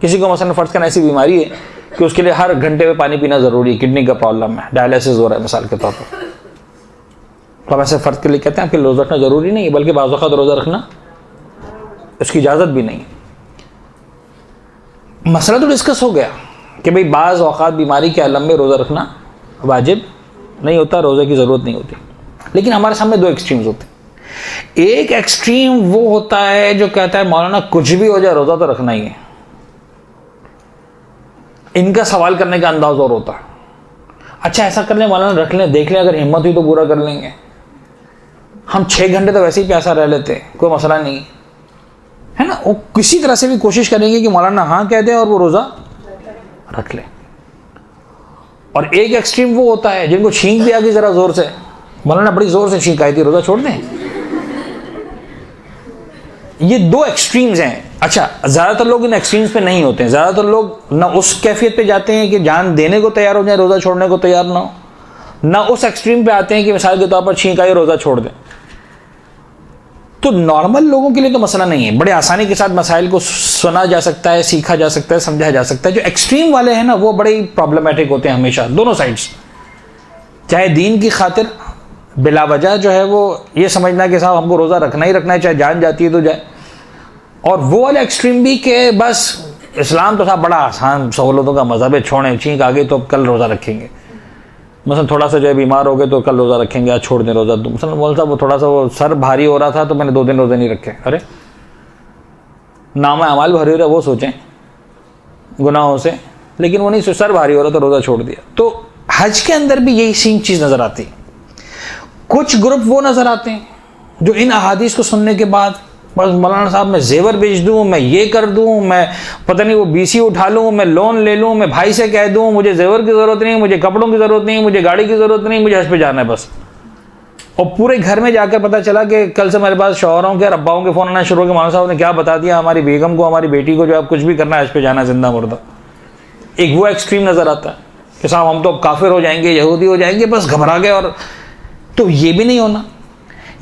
किसी को मसलन फर्ज करना ऐसी बीमारी है कि उसके लिए हर घंटे में पानी पीना जरूरी है, किडनी का प्रॉब्लम है, डायलिसिस हो रहा है मिसाल के तौर पर, तो हम ऐसे फर्ज के लिए कहते हैं आपके रोजा रखना जरूरी नहीं है, बल्कि बाज़ वक़्त रोजा रखना उसकी इजाजत भी नहीं है। मसला तो डिस्कस हो गया कि भाई बाज़ औक़ात बीमारी के आलम में रोजा रखना वाजिब नहीं होता, रोजे की जरूरत नहीं होती। लेकिन हमारे सामने दो एक्सट्रीम्स होते हैं। एक एक्सट्रीम वो होता है जो कहता है मौलाना कुछ भी हो जाए रोजा तो रखना ही है। इनका सवाल करने का अंदाज और होता है, अच्छा ऐसा कर ले मौलाना, रख लें, देख लें, अगर हिम्मत हुई तो पूरा कर लेंगे, हम 6 घंटे तो वैसे ही प्यासा रह लेते हैं, कोई मसला नहीं है ना। वो किसी तरह से भी कोशिश करेंगे कि मौलाना हाँ कह दे और वो रोजा रख ले। और एक एक्सट्रीम वो होता है जिनको छींक भी आ गई जरा जोर से, मौलाना बड़ी जोर से छींक आई थी, रोजा छोड़ दें। ये दो एक्सट्रीम्स हैं। अच्छा, ज्यादातर लोग इन एक्सट्रीम्स पे नहीं होते हैं। ज्यादातर लोग ना उस कैफियत पे जाते हैं कि जान देने को तैयार हो जाए, रोजा छोड़ने को तैयार ना हो, ना उस एक्सट्रीम पे आते हैं कि मिसाल के तौर पर छींक आई रोजा छोड़ दें। तो नॉर्मल लोगों के लिए तो मसला नहीं है, बड़े आसानी के साथ मसाइल को सुना जा सकता है, सीखा जा सकता है, समझा जा सकता है। जो एक्सट्रीम वाले हैं ना, वो बड़े प्रॉब्लमेटिक होते हैं हमेशा, दोनों साइड्स। चाहे दीन की खातिर बिला वजह जो है वो ये समझना कि साहब हमको रोज़ा रखना ही रखना है, चाहे जान जाती है तो जाए। और वो वाले एक्सट्रीम भी कि बस इस्लाम तो साहब बड़ा आसान सहूलतों का मज़हब है, छोड़ें, छींक आ गई तो कल रोज़ा रखेंगे। मसलन थोड़ा सा जो है बीमार हो गए तो कल रोज़ा रखेंगे, आज छोड़ दें रोज़ा। मसलन बोल साहब वो थोड़ा सा वो सर भारी हो रहा था तो मैंने 2 दिन रोज़े नहीं रखे। अरे नाम अमाल भरी हो रहा है वो सोचें गुनाहों से, लेकिन वो नहीं, सर भारी हो रहा तो रोज़ा छोड़ दिया। तो हज के अंदर भी यही सेम चीज़ नज़र आती है। कुछ ग्रुप वो नज़र आते हैं जो इन अहादीस को सुनने के बाद बस मौलाना साहब मैं जेवर बेच दूं, मैं ये कर दूं, मैं पता नहीं वो बीसी उठा लूं, मैं लोन ले लूं, मैं भाई से कह दूं मुझे जेवर की ज़रूरत नहीं, मुझे कपड़ों की ज़रूरत नहीं, मुझे गाड़ी की ज़रूरत नहीं, मुझे हज पे जाना है बस। और पूरे घर में जाकर पता चला कि कल से मेरे पास शौहरों के, रब्बाओं के फ़ोन आना शुरू हो गए, मौलाना साहब ने क्या बता दिया, हमारी बेगम को, हमारी बेटी को जो है कुछ भी करना है, हज पे जाना है जिंदा मुर्दा। एक वो एक्सट्रीम नज़र आता है कि साहब हम तो अब काफिर हो जाएंगे, यहूदी हो जाएंगे, बस घबरा गए। और तो ये भी नहीं होना,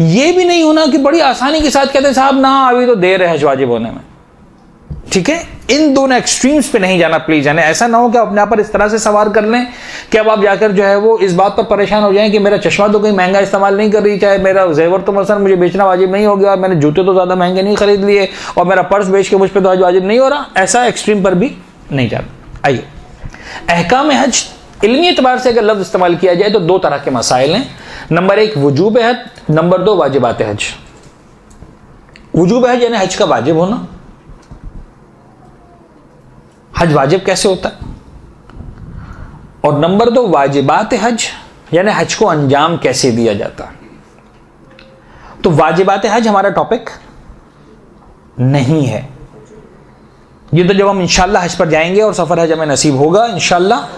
ये भी नहीं होना कि बड़ी आसानी के साथ कहते हैं साहब ना अभी तो देर है हज वाजिब होने में। ठीक है, इन दोनों एक्सट्रीम्स पे नहीं जाना प्लीज। यानी ऐसा ना हो कि अपने आप पर इस तरह से सवार कर लें कि अब आप जाकर जो है वो इस बात पर परेशान हो जाएं कि मेरा चश्मा तो कहीं महंगा इस्तेमाल नहीं कर रही, चाहे मेरा जेवर तो मसलन मुझे बेचना वाजिब नहीं हो गया, और मैंने जूते तो ज्यादा महंगे नहीं खरीद लिए, और मेरा पर्स बेच के मुझ पर तो हज वाजिब नहीं हो रहा। ऐसा एक्सट्रीम पर भी नहीं जाना। आइए, अहकाम हज इल्मी एतबार से अगर लफ्ज इस्तेमाल किया जाए तो 2 तरह के मसाइल हैं। नंबर 1 वजूब हज, नंबर 2 वाजिबात हज। वजूब हज यानी हज का वाजिब होना। हज वाजिब कैसे होता है? और नंबर 2 वाजिबात हज यानी हज को अंजाम कैसे दिया जाता है। तो वाजिबात हज हमारा टॉपिक नहीं है, ये तो जब हम इंशाल्लाह हज पर जाएंगे और सफर हज हमें नसीब होगा इंशाल्लाह,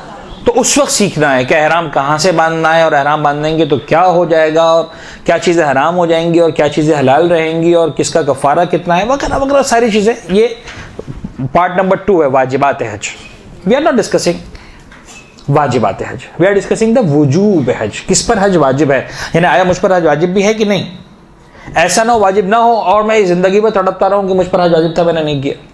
तो उस वक्त सीखना है कि एहराम कहाँ से बांधना है, और एहराम बांधेंगे तो क्या हो जाएगा, और क्या चीज़ें हराम हो जाएंगी और क्या चीज़ें हलाल रहेंगी, और किसका कफ़ारा कितना है, वगैरह वगैरह सारी चीज़ें। ये पार्ट नंबर 2 है वाजिबात हज। वी आर नॉट डिस्कसिंग वाजिबात हज, वी आर डिस्कसिंग द वजूब हज। किस पर हज वाजिब है, यानी आया मुझ पर हज वाजिब भी है कि नहीं। ऐसा ना हो वाजिब ना हो और मैं जिंदगी में तड़पता रहूं कि मुझ पर हज वाजिब था मैंने नहीं किया।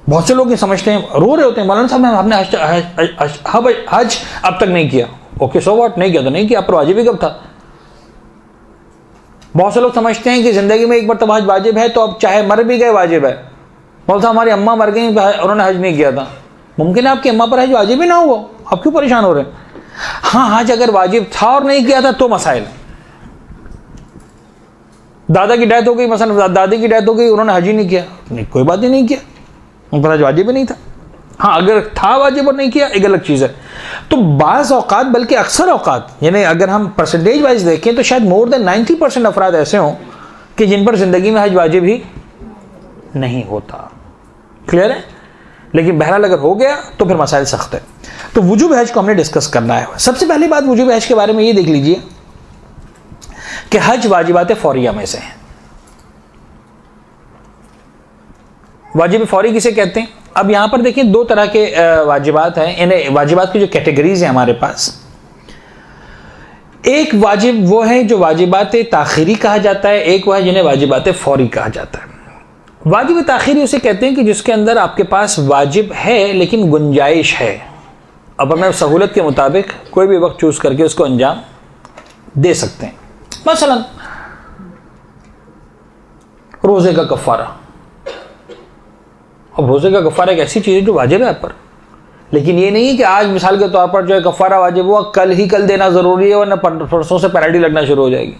बहुत से लोग ये समझते हैं, रो रहे होते हैं, मौलाना साहब हमने हज अब तक नहीं किया। ओके सो व्हाट, नहीं किया तो नहीं किया, पर वाजिब ही कब था। बहुत से लोग समझते हैं कि जिंदगी में एक बार तो हज वाजिब है तो अब चाहे मर भी गए वाजिब है। मौलाना साहब हमारी अम्मा मर गई, उन्होंने हज नहीं किया था, मुमकिन है आपकी अम्मा पर हज वाजिब ही ना हुआ, आप क्यों परेशान हो रहे हैं? हाँ, हज अगर वाजिब था और नहीं किया था तो मसाइल। दादा की डेथ हो गई, मसलन दादी की डेथ हो गई, उन्होंने हज ही नहीं किया, नहीं कोई बात ही नहीं किया, उन पर हज वाजिब ही नहीं था। हाँ, अगर था वाजिब और नहीं किया एक अलग चीज़ है। तो बाज़ औकात, बल्कि अक्सर औकात, यानी अगर हम परसेंटेज वाइज देखें तो शायद मोर देन 90% अफराद ऐसे हों कि जिन पर ज़िंदगी में हज वाजिब ही नहीं होता। क्लियर है? लेकिन बहरहाल अगर हो गया तो फिर मसाइल सख्त है। तो वुजूब हज को हमने डिस्कस करना है। सबसे पहली बात वुजूब हज के बारे में ये देख लीजिए कि हज वाजिबात फौरिया में से है। वाजिब फौरी किसे कहते हैं? अब यहां पर देखिए दो तरह के वाजिबात हैं। इन्हें वाजिबात की जो कैटेगरीज हैं हमारे पास, एक वाजिब वो है जो वाजिबात ताखीरी कहा जाता है, एक वह है जिन्हें वाजिबात फौरी कहा जाता है। वाजिब ताखीरी उसे कहते हैं कि जिसके अंदर आपके पास वाजिब है लेकिन गुंजाइश है, अब अपने सहूलत के मुताबिक कोई भी वक्त चूज करके उसको अंजाम दे सकते हैं। मसलन रोजे का कफारा। अब रोजे का कफारा एक ऐसी चीज है जो वाजिब है आप पर, लेकिन ये नहीं है कि आज मिसाल के तौर पर जो है कफारा वाजिब हुआ कल देना जरूरी है वरना परसों से पेनल्टी लगना शुरू हो जाएगी।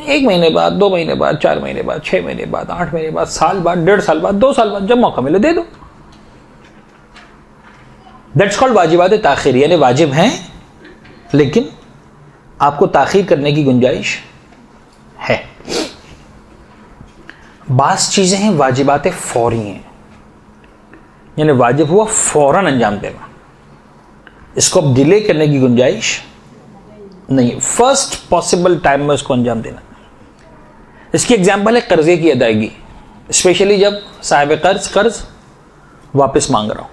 1 महीने बाद, 2 महीने बाद, 4 महीने बाद, 6 महीने बाद, 8 महीने बाद, साल बाद, 1.5 साल बाद, 2 साल बाद, जब मौका मिले दे दो। दैट्स कॉल्ड वाजिबात ताखीर, यानी वाजिब हैं लेकिन आपको ताखीर करने की गुंजाइश है। बास चीजें हैं वाजिबात फौरी हैं, यानी वाजिब हुआ फौरन अंजाम देना, इसको अब डिले करने की गुंजाइश नहीं, फर्स्ट पॉसिबल टाइम में उसको अंजाम देना। इसकी एग्जाम्पल है कर्जे की अदायगी, स्पेशली जब साहिब कर्ज वापस मांग रहा हूं।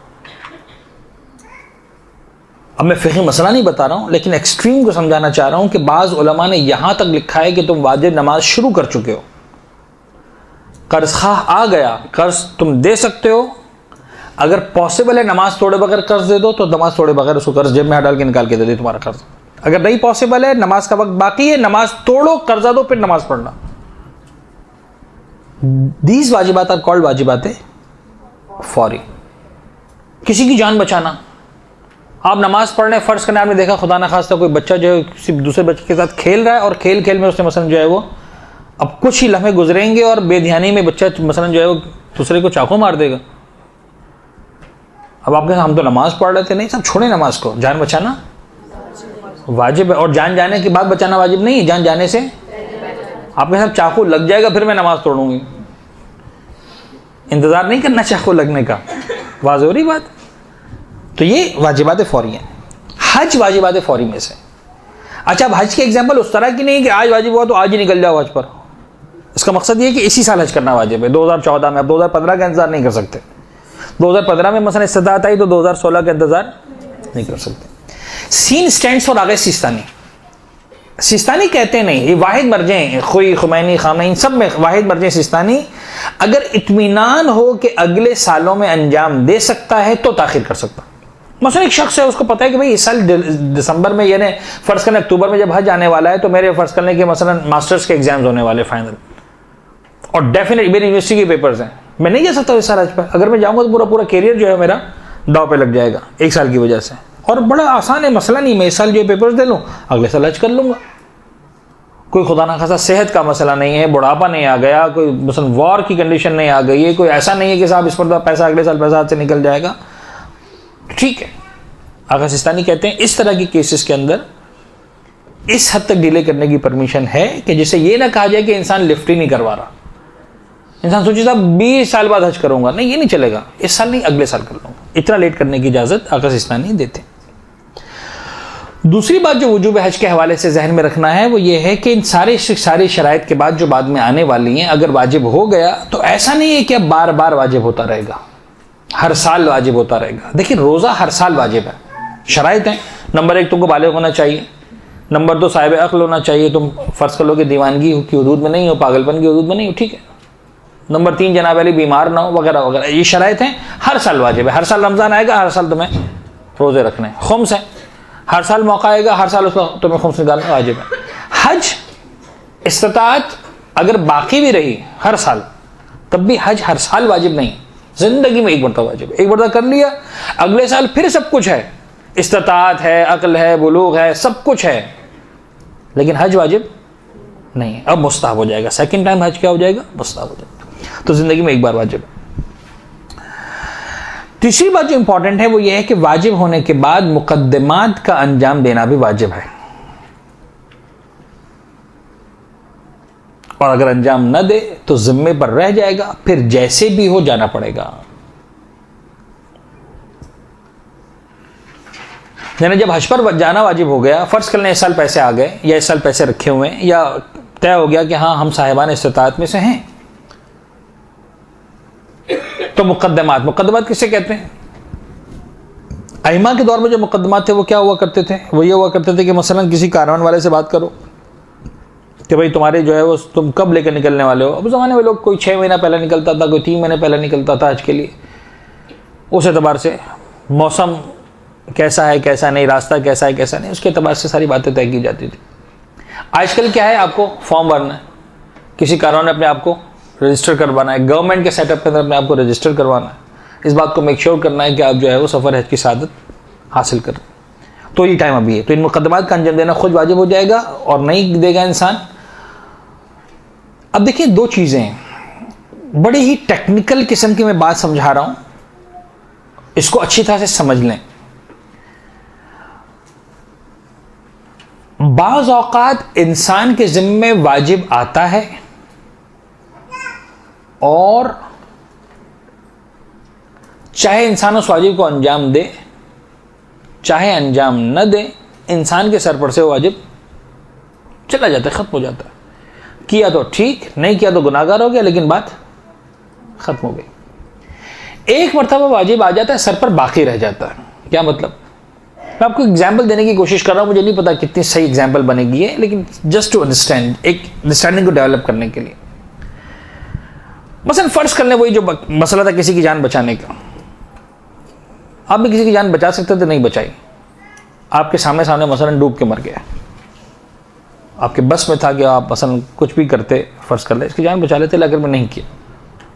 अब मैं फिक़ही मसला नहीं बता रहा हूं, लेकिन एक्सट्रीम को समझाना चाह रहा हूं कि बाज़ उलमा ने यहां तक लिखा है कि तुम वाजिब नमाज शुरू कर चुके हो, कर्ज खाह आ गया, कर्ज तुम दे सकते हो, अगर पॉसिबल है नमाज तोड़े बगैर कर्ज दे दो तो नमाज तोड़े बगैर उसको कर्ज जेब में डाल के निकाल के दे दे तुम्हारा कर्ज। अगर नहीं पॉसिबल है, नमाज का वक्त बाकी है, नमाज तोड़ो, कर्जा दो, फिर नमाज पढ़ना। दीज वाजिबात आर कॉल्ड वाजिबात फौरी। किसी की जान बचाना, आप नमाज पढ़ने फर्ज करने, आपने देखा खुदा ना खास्ता कोई बच्चा जो है किसी दूसरे बच्चे के साथ खेल रहा है और खेल खेल में उसने मसलन जो है वो अब कुछ ही लम्हे गुजरेंगे और बेध्यानी में बच्चा मसलन जो है वो दूसरे को चाकू मार देगा। अब आपके हम तो नमाज पढ़ रहे थे, नहीं सब छोड़े नमाज को, जान बचाना वाजिब है। और जान जाने के बाद बचाना वाजिब नहीं है, जान जाने से आपके साथ चाकू लग जाएगा फिर मैं नमाज तोड़ूंगी, इंतजार नहीं करना चाकू लगने का, वाज़ेह हो रही बात। तो ये वाजिबात फौरी हैं। हज वाजिबात फौरी में से। अच्छा, अब हज के एग्जाम्पल उस तरह की नहीं कि आज वाजिब हुआ तो आज ही निकल जाओ हज पर। इसका मकसद ये है कि इसी साल हज करना वाजिब है, 2014 में। अब 2015 का इंतजार नहीं कर सकते, 2015 में मसलन इस्तिताअत आई तो 2016 का इंतजार नहीं कर सकते। सीन स्टैंड्स फॉर आगे सिस्तानी। सिस्तानी कहते नहीं, ये वाहिद मर्जे हैं, खुई, खुमैनी, खामैनी, सब में वाहिद मर्जे सिस्तानी। अगर इत्मीनान हो कि अगले सालों में अंजाम दे सकता है तो ताखिर कर सकता। मसलन एक शख्स है, उसको पता है कि भाई इस साल दिसंबर में, यानी फर्ज करने अक्टूबर में जब हज आने वाला है तो मेरे फर्ज करने के मसलन मास्टर्स के एग्जाम्स होने वाले फाइनल, और डेफिनेट मेरी यूनिवर्सिटी के पेपर्स हैं, मैं नहीं जा सकता इस साल हज पर। अगर मैं जाऊंगा तो पूरा कैरियर जो है मेरा दाव पे लग जाएगा 1 साल की वजह से। और बड़ा आसान है, मसला नहीं, मैं इस साल जो पेपर्स दे लूँ अगले साल हज कर लूंगा। कोई खुदा ना खासा सेहत का मसला नहीं है, बुढ़ापा नहीं आ गया, कोई मसलन वॉर की कंडीशन नहीं आ गई है, कोई ऐसा नहीं है कि साहब इस पर पैसा अगले साल पैसा हाथ से निकल जाएगा, ठीक है। आगा सिस्तानी कहते हैं इस तरह की केसेस के अंदर इस हद तक डिले करने की परमिशन है कि जिससे ये ना कहा जाए कि इंसान लिफ्ट ही नहीं करवा रहा। इंसान सोचे साहब 20 साल बाद हज करूंगा, नहीं ये नहीं चलेगा, इस साल नहीं अगले साल कर लूंगा। इतना लेट करने की इजाजत आगा सिस्तानी देते। दूसरी बात जो वजूब हज के हवाले से जहन में रखना है वो ये है कि इन सारी शराइत के बाद जो बाद में आने वाली हैं, अगर वाजिब हो गया तो ऐसा नहीं है कि अब बार बार वाजिब होता रहेगा, हर साल वाजिब होता रहेगा। देखिए रोज़ा हर साल वाजिब है, शराइत हैं। नंबर 1 तुमको बालिग होना चाहिए, नंबर 2 साहिब अक्ल होना चाहिए, तुम फर्ज कर लो कि दीवानगी की हदूद में नहीं हो, पागलपन की हदूद में नहीं हो, ठीक है। नंबर 3 जनाब अली बीमार ना हो, वगैरह वगैरह, ये शराइत हैं, हर साल वाजिब है। हर साल रमज़ान आएगा, हर साल तुम्हें रोज़े रखने हैं। खुम्स है, हर साल मौका आएगा, हर साल उसका तुम्हें खुम्स निकालना वाजिब है। हज इस्तिताअत अगर बाकी भी रही हर साल, तब भी हज हर साल वाजिब नहीं, जिंदगी में एक मरतबा वाजिब है। एक मरतबा कर लिया, अगले साल फिर सब कुछ है, इस्तिताअत है, अक्ल है, बुलूग है, सब कुछ है, लेकिन हज वाजिब नहीं है। अब मुस्तहब हो जाएगा, सेकंड टाइम हज क्या हो जाएगा, मुस्तहब हो जाएगा। तो जिंदगी में एक बार वाजिब है। तीसरी बात जो इंपॉर्टेंट है वो ये है कि वाजिब होने के बाद मुकद्दमात का अंजाम देना भी वाजिब है, और अगर अंजाम न दे तो जिम्मे पर रह जाएगा, फिर जैसे भी हो जाना पड़ेगा। यानी जब हज पर जाना वाजिब हो गया, फर्ज कर लें इस साल पैसे आ गए या इस साल पैसे रखे हुए हैं, या तय हो गया कि हाँ हम साहिबान इस्तिताअत में से हैं, तो मुकद्दमात किसे कहते हैं? अइमा के दौर में जो मुकद्दमात थे वो क्या हुआ करते थे? वो ये हुआ करते थे कि मसलन किसी कारवान वाले से बात करो कि भाई तुम्हारे जो है वो तुम कब लेकर निकलने वाले हो। अब ज़माने में लोग कोई 6 महीना पहले निकलता था, कोई 3 महीने पहले निकलता था हज के लिए। उस एतबार से मौसम कैसा है कैसा नहीं, रास्ता कैसा है कैसा नहीं, उसके एतबार से सारी बातें तय की जाती थी। आजकल क्या है, आपको फॉर्म भरना है, किसी कारवान ने अपने आप को रजिस्टर करवाना है, गवर्नमेंट के सेटअप के अंदर अपने आप को रजिस्टर करवाना है, इस बात को मेक श्योर करना है कि आप जो है वो सफ़र हज की सआदत हासिल करें। तो ये टाइम अभी है, तो इन मुकद्दमात का अंजाम देना खुद वाजिब हो जाएगा, और नहीं देगा इंसान। अब देखिए दो चीज़ें हैं, बड़ी ही टेक्निकल किस्म की मैं बात समझा रहा हूं, इसको अच्छी तरह से समझ लें। बाज़ औक़ात इंसान के ज़िम्मे वाजिब आता है और चाहे इंसान उस वाजिब को अंजाम दे चाहे अंजाम न दे, इंसान के सर पर से वो वाजिब चला जाता है, ख़त्म हो जाता है। किया तो ठीक, नहीं किया तो गुनाहगार हो गया, लेकिन बात ख़त्म हो गई। एक मरतबा वाजिब आ जाता है, सर पर बाकी रह जाता है। क्या मतलब? मैं आपको एग्जाम्पल देने की कोशिश कर रहा हूँ, मुझे नहीं पता कितनी सही एग्जाम्पल बनेगी है, लेकिन जस्ट टू अंडरस्टैंड, एक अंडरस्टैंडिंग को डेवलप करने के लिए। मसलन फर्ज कर लें वही जो मसला था किसी की जान बचाने का, आप भी किसी की जान बचा सकते थे, नहीं बचाई, आपके सामने सामने मसलन डूब के मर गया, आपके बस में था कि आप मसलन कुछ भी करते, फर्ज कर ले इसकी जान बचा लेते, लेकिन मैं नहीं किया,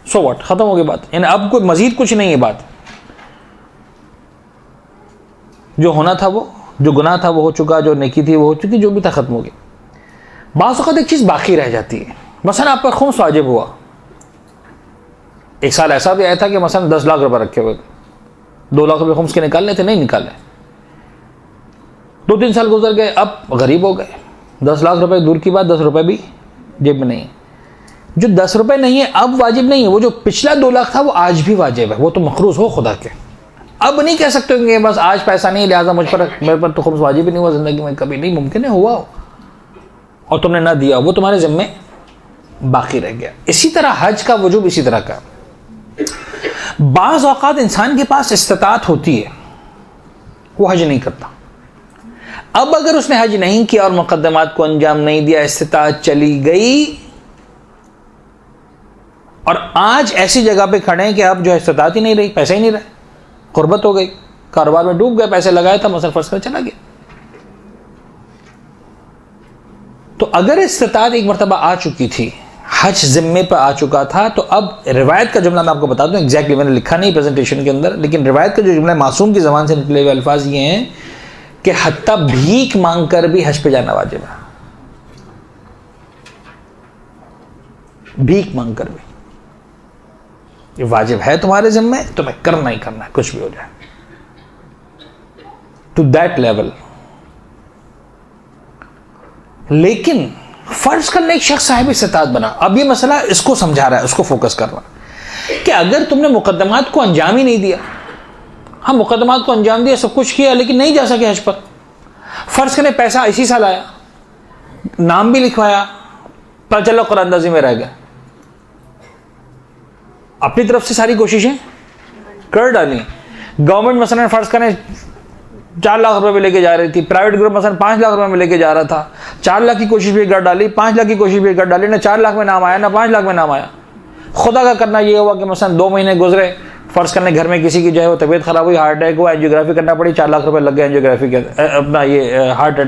सो व्हाट, खत्म हो गई बात। यानी अब कोई मजीद कुछ नहीं है, बात जो होना था वो, जो गुनाह था वो हो चुका, जो नेकी थी वो हो चुकी, जो भी था खत्म हो गई। बाज़ औक़ात एक चीज़ बाकी रह जाती है, मसलन आप पर खुम्स वाजिब हुआ। एक साल ऐसा भी आया था कि मसलन 10 लाख रुपए रखे हुए थे, 2 लाख रुपए खुम्स के निकालने थे, नहीं निकाले, 2-3 साल गुजर गए, अब गरीब हो गए, 10 लाख रुपए दूर की बात, 10 रुपए भी जेब में नहीं है। जो 10 रुपए नहीं है अब वाजिब नहीं है, वो जो पिछला 2 लाख था वो आज भी वाजिब है, वो तो मखरूज हो खुदा के। अब नहीं कह सकते कि बस आज पैसा नहीं लिहाजा मुझ पर, मेरे पर तो खुम्स वाजिब ही नहीं हुआ जिंदगी में कभी, नहीं, मुमकिन है हुआ और तुमने ना दिया, वो तुम्हारे ज़िम्मे बाकी रह गया। इसी तरह हज का वजूब इसी तरह का, बाज़ औक़ात इंसान के पास इस्तिताअत होती है, वो हज नहीं करता। अब अगर उसने हज नहीं किया और मुकद्दमात को अंजाम नहीं दिया, इस्तिताअत चली गई, और आज ऐसी जगह पे खड़े हैं कि अब जो इस्तिताअत ही नहीं रही, पैसे ही नहीं रहे, कुर्बत हो गई, कारोबार में डूब गए, पैसे लगाया था, मसलन फर्ज कर चला गया। तो अगर इस्तिताअत एक मरतबा आ चुकी थी, हज जिम्मे पर आ चुका था, तो अब रिवायत का जुमला मैं आपको बता दूं, एग्जैक्टली मैंने लिखा नहीं प्रेजेंटेशन के अंदर, लेकिन रिवायत का जो जुमला मासूम की ज़बान से निकले हुए अल्फाज ये हैं कि हत्ता भीख मांगकर भी हज पे जाना वाजिब है, भीख मांगकर भी। ये वाजिब है तुम्हारे ज़िम्मे, तुम्हें करना ही करना है, कुछ भी हो जाए, टू दैट लेवल। लेकिन फर्ज करने एक शख्स साहिब इस्तिताअत बना, अब ये मसला इसको समझा रहा है, उसको फोकस कर रहा है कि अगर तुमने मुकद्दमात को अंजाम ही नहीं दिया, हाँ मुकद्दमात को अंजाम दिया, सब कुछ किया, लेकिन नहीं जा सके हज पर, फर्ज करने पैसा इसी साल आया, नाम भी लिखवाया, पता चला कुरानंदाजी में रह गया, अपनी तरफ से सारी कोशिशें कर डाली, गवर्नमेंट मसलन फर्ज करें 4 लाख रुपए में लेके जा रही थी, प्राइवेट ग्रुप मसलन 5 लाख रुपए में लेके जा रहा था, 4 लाख की कोशिश भी कर डाली, 5 लाख की कोशिश भी कर डाली, ना 4 लाख में नाम आया ना 5 लाख में नाम आया। खुदा का करना ये हुआ कि मसलन 2 महीने गुजरे, फर्ज करने घर में किसी की जो है वो तबीयत खराब हुई, हार्ट अटैक हुआ, एंजियोग्राफी करना पड़ी, 4 लाख रुपए लग गए एंजियोग्राफी के अंदर, अपना ये हार्ट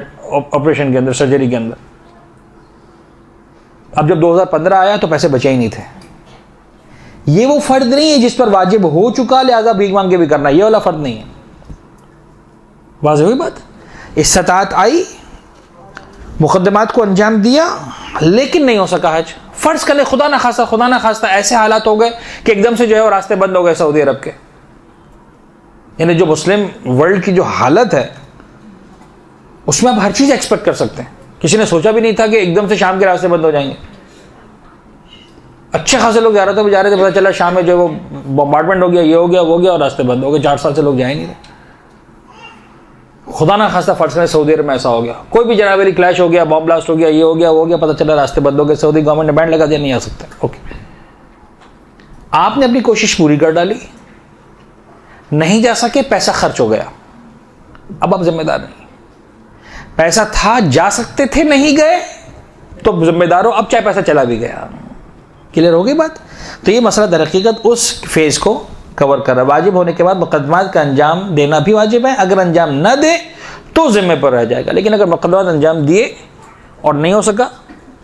ऑपरेशन के अंदर, सर्जरी के अंदर। अब जब 2015 आया तो पैसे बचे ही नहीं थे। ये वो फर्ज नहीं है जिस पर वाजिब हो चुका लिहाजा भीख मांग के भी करना, ये वाला फर्ज नहीं है। वाज़ेह हुई बात। इस्तिताअत आई, मुकद्दमात को अंजाम दिया, लेकिन नहीं हो सका हज। फर्ज कर ले खुदा ना खास्ता ऐसे हालात हो गए कि एकदम से जो है वो रास्ते बंद हो गए सऊदी अरब के। यानी जो मुस्लिम वर्ल्ड की जो हालत है उसमें आप हर चीज एक्सपेक्ट कर सकते हैं। किसी ने सोचा भी नहीं था कि एकदम से शाम के रास्ते बंद हो जाएंगे। अच्छे खासे लोग जा रहे थे, पता चला शाम में जो वो बॉम्बार्डमेंट हो गया, ये हो गया, वो हो गया और रास्ते बंद हो गए। 4 साल से लोग जा ही नहीं रहे। खुदा ना खास्ता फर्ज में सऊदी अरब में ऐसा हो गया, कोई भी जनाबेली क्लैश हो गया, बॉम्ब ब्लास्ट हो गया, ये हो गया, वो हो गया, पता चला रास्ते बंद हो गए। सऊदी गवर्नमेंट ने बैन लगा दिया, नहीं आ सकता। ओके, आपने अपनी कोशिश पूरी कर डाली, नहीं जा सके, पैसा खर्च हो गया, अब आप जिम्मेदार नहीं। पैसा था, जा सकते थे, नहीं गए, तो जिम्मेदार हो, अब चाहे पैसा चला भी गया। क्लियर हो गई बात। तो ये मसला दर हकीकत उस फेज को कवर कर रहा है। वाजिब होने के बाद मुकद्दमात का अंजाम देना भी वाजिब है। अगर अंजाम न दे तो जिम्मे पर रह जाएगा, लेकिन अगर मुकद्दमात अंजाम दिए और नहीं हो सका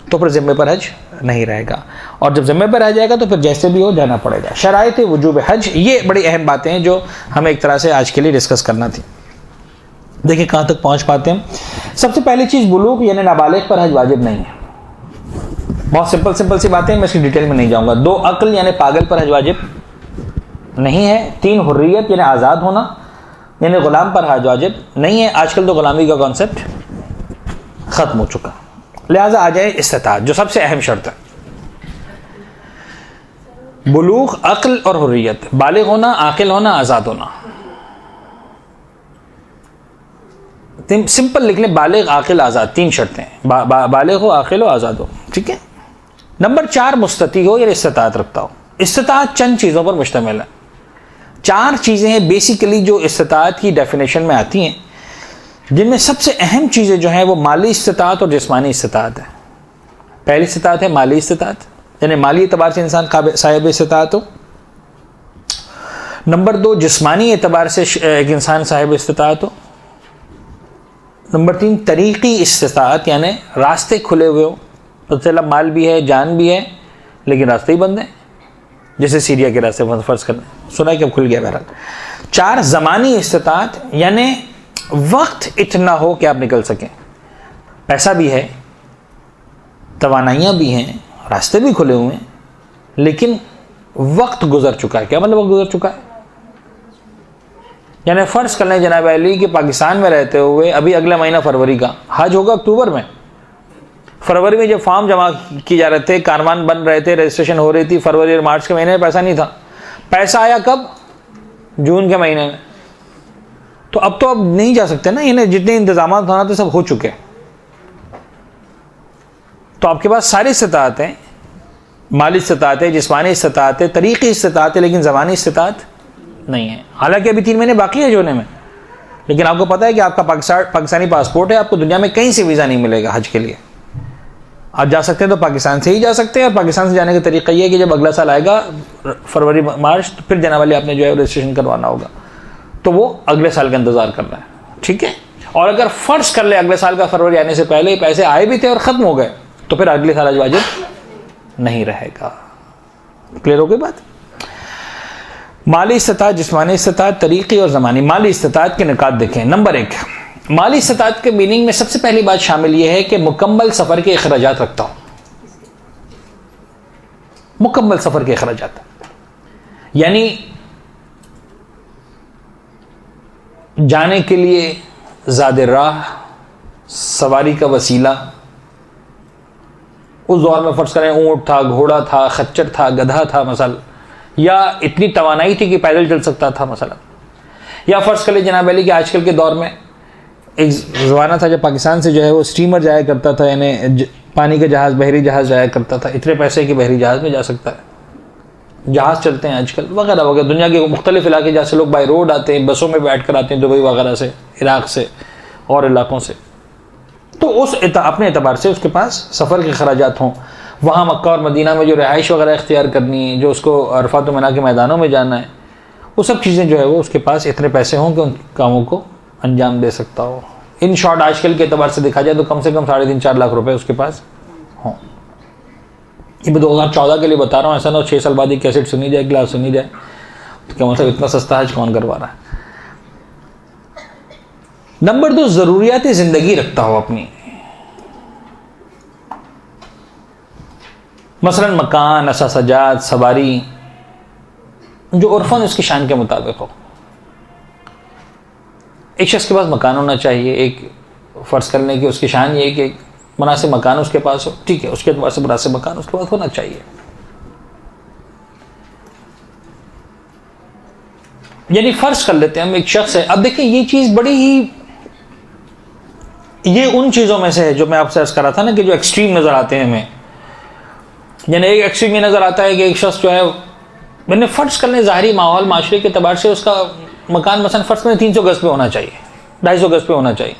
तो फिर जिम्मे पर हज नहीं रहेगा। और जब जिम्मे पर रह जाएगा तो फिर जैसे भी हो जाना पड़ेगा। शराइत वजूब हज, ये बड़ी अहम बातें हैं जो हमें एक तरह से आज के लिए डिस्कस करना थी। देखिए कहाँ तक पहुँच पाते हैं। सबसे पहली चीज़, बुलूग यानी नाबालिग पर हज वाजिब नहीं है। बहुत सिंपल सी बातें, मैं इसकी डिटेल में नहीं जाऊँगा। 2 अक्ल यानी पागल पर हज वाजिब नहीं है। 3 हुर्रियत यानी आज़ाद होना यानी ग़ुलाम पर हज वाजिब नहीं है। आजकल तो ग़ुलामी का कॉन्सेप्ट ख़त्म हो चुका। लिहाजा आ जाए इस्तिताअत, जो सबसे अहम शर्त है। बुलूग, अक्ल और हुर्रियत, बालिग होना, आकिल होना, आज़ाद होना। सिंपल लिख लें, बालिग, आकिल, आज़ाद, 3 शर्तें। बालिग हो, आकिल हो, आज़ाद हो, ठीक है। नंबर 4, मुस्तती हो या इस्तिताअत रखता हो। इस्तिताअत चंद चीज़ों पर मुश्तमिल है। 4 चीज़ें हैं बेसिकली जो इस्तिताअत की डेफिनेशन में आती हैं, जिनमें सबसे अहम चीज़ें जो हैं वो माली इस्तिताअत और जिस्मानी इस्तिताअत है। पहली इस्तिताअत है माली इस्तिताअत, यानी माली एतबार से इंसान साहिब इस्तिताअत हो। नंबर 2, जिस्मानी एतबार से एक इंसान साहिब इस्तिताअत हो। नंबर 3, तरीक़ी इस्तिताअत यानी रास्ते खुले हुए हो, पता चला माल भी है, जान भी है, लेकिन रास्ते ही बंद हैं, जैसे सीरिया के रास्ते फर्ज करना, सुना है कि अब खुल गया बहरहाल। 4, ज़मानी इस्तिताअत यानी वक्त इतना हो कि आप निकल सकें, पैसा भी है, तवानाइयाँ भी हैं, रास्ते भी खुले हुए हैं, लेकिन वक्त गुजर चुका है। क्या मतलब वक्त गुजर चुका है? यानी फ़र्ज कर लें जनाब अली कि पाकिस्तान में रहते हुए अभी अगला महीना फरवरी का हज होगा, अक्टूबर में, फरवरी में जब फॉर्म जमा किए जा रहे थे, कारवान बन रहे थे, रजिस्ट्रेशन हो रही थी, फरवरी और मार्च के महीने में पैसा नहीं था। पैसा आया कब? जून के महीने में। तो अब नहीं जा सकते ना, इन्हें जितने इंतजाम होना थे सब हो चुके। तो आपके पास सारी इस्तिताअत हैं, माली इस्तिताअत है, जिस्मानी इस्तिताअत है, तरीक़ी इस्तिताअत है, लेकिन ज़बानी इस्तिताअत नहीं है। हालांकि अभी 3 महीने बाकी है जोने में, लेकिन आपको पता है कि आपका पाकिस्तानी पासपोर्ट है, आपको दुनिया में कहीं से वीज़ा नहीं मिलेगा हज के लिए। आप जा सकते हैं तो पाकिस्तान से ही जा सकते हैं, और पाकिस्तान से जाने का तरीका ये है कि जब अगला साल आएगा फरवरी मार्च, तो फिर जाने वाले आपने जो है रजिस्ट्रेशन करवाना होगा, तो वो अगले साल का इंतज़ार करना है, ठीक है। और अगर फ़र्ज कर ले अगले साल का फरवरी आने से पहले ही पैसे आए भी थे और ख़त्म हो गए, तो फिर अगले साल हज वाजिब नहीं रहेगा। क्लियर हो गई बात। माली इस्तिताअत, जिस्मानी इस्तिताअत, तरीक़ी और ज़मानी। माली इस्तिताअत के निकात देखें। नंबर 1, माली इस्तिताअत के मीनिंग में सबसे पहली बात शामिल यह है कि मुकम्मल सफ़र के अखराजात रखता हो। मुकम्मल सफ़र के अखराजात यानी जाने के लिए ज़ाद राह, सवारी का वसीला, उस दौर में फ़र्ज़ करें ऊँट था, घोड़ा था, खच्चर था, गधा था मसल, या इतनी तवानाई थी कि पैदल चल सकता था मसला। या फ़र्ज़ कर ले जनाब अली कि आजकल के दौर में एक ज़माना था जब पाकिस्तान से जो है वो स्टीमर जाया करता था, यानी पानी का जहाज़, बहरी जहाज़ जाया करता था। इतने पैसे कि बहरी जहाज़ में जा सकता है, जहाज़ चलते हैं आजकल वगैरह वगैरह। दुनिया के मुख्तलिफ इलाके जहाँ से लोग बाई रोड आते हैं, बसों में बैठ कर आते हैं, दुबई वगैरह से, इराक़ से और इलाक़ों से। तो उस अपने एतबार से उसके पास सफ़र के खराजात हों, वहाँ मक्का और मदीना में जो रिहाइश वगैरह इख्तियार करनी है, जो उसको अरफात व मिना के मैदानों में जाना है, वो सब चीज़ें जो है वो उसके पास इतने पैसे हों कि उन कामों को अंजाम दे सकता हो। इन शॉर्ट आजकल के एतबार से देखा जाए तो कम से कम 3.5-4 लाख रुपए उसके पास हों। ये मैं 2014 के लिए बता रहा हूँ, ऐसा ना 6 साल बाद ये कैसेट सुनी जाए, क्लास सुनी जाए, तो क्या मतलब इतना सस्ता हज कौन करवा रहा है। नंबर 2, ज़रूरियात ज़िंदगी रखता हो अपनी, मसलन मकान, असासजात, सवारी, जो उर्फन उसकी शान के मुताबिक हो। एक शख्स के पास मकान होना चाहिए, एक फ़र्ज़ करने की उसकी शान ये है कि एक मुनासिब मकान उसके पास हो, ठीक है, उसके एतबार से मुनासिब मकान उसके पास होना चाहिए। यानी फ़र्ज़ कर लेते हैं हम एक शख्स है, अब देखें ये चीज़ बड़ी ही, ये उन चीज़ों में से है जो मैं आपसे अर्ज़ कर रहा था ना कि जो एक्सट्रीम नज़र आते हैं हमें। यानी एक एक्सट्रीम ये नज़र आता है कि एक शख्स जो है, मैंने फ़र्ज़ करने ज़ाहरी माहौल माशरे के अतबार से उसका मकान मसलन फ़र्ज़ करने 300 गज़ पे होना चाहिए, 250 गज़ पे होना चाहिए।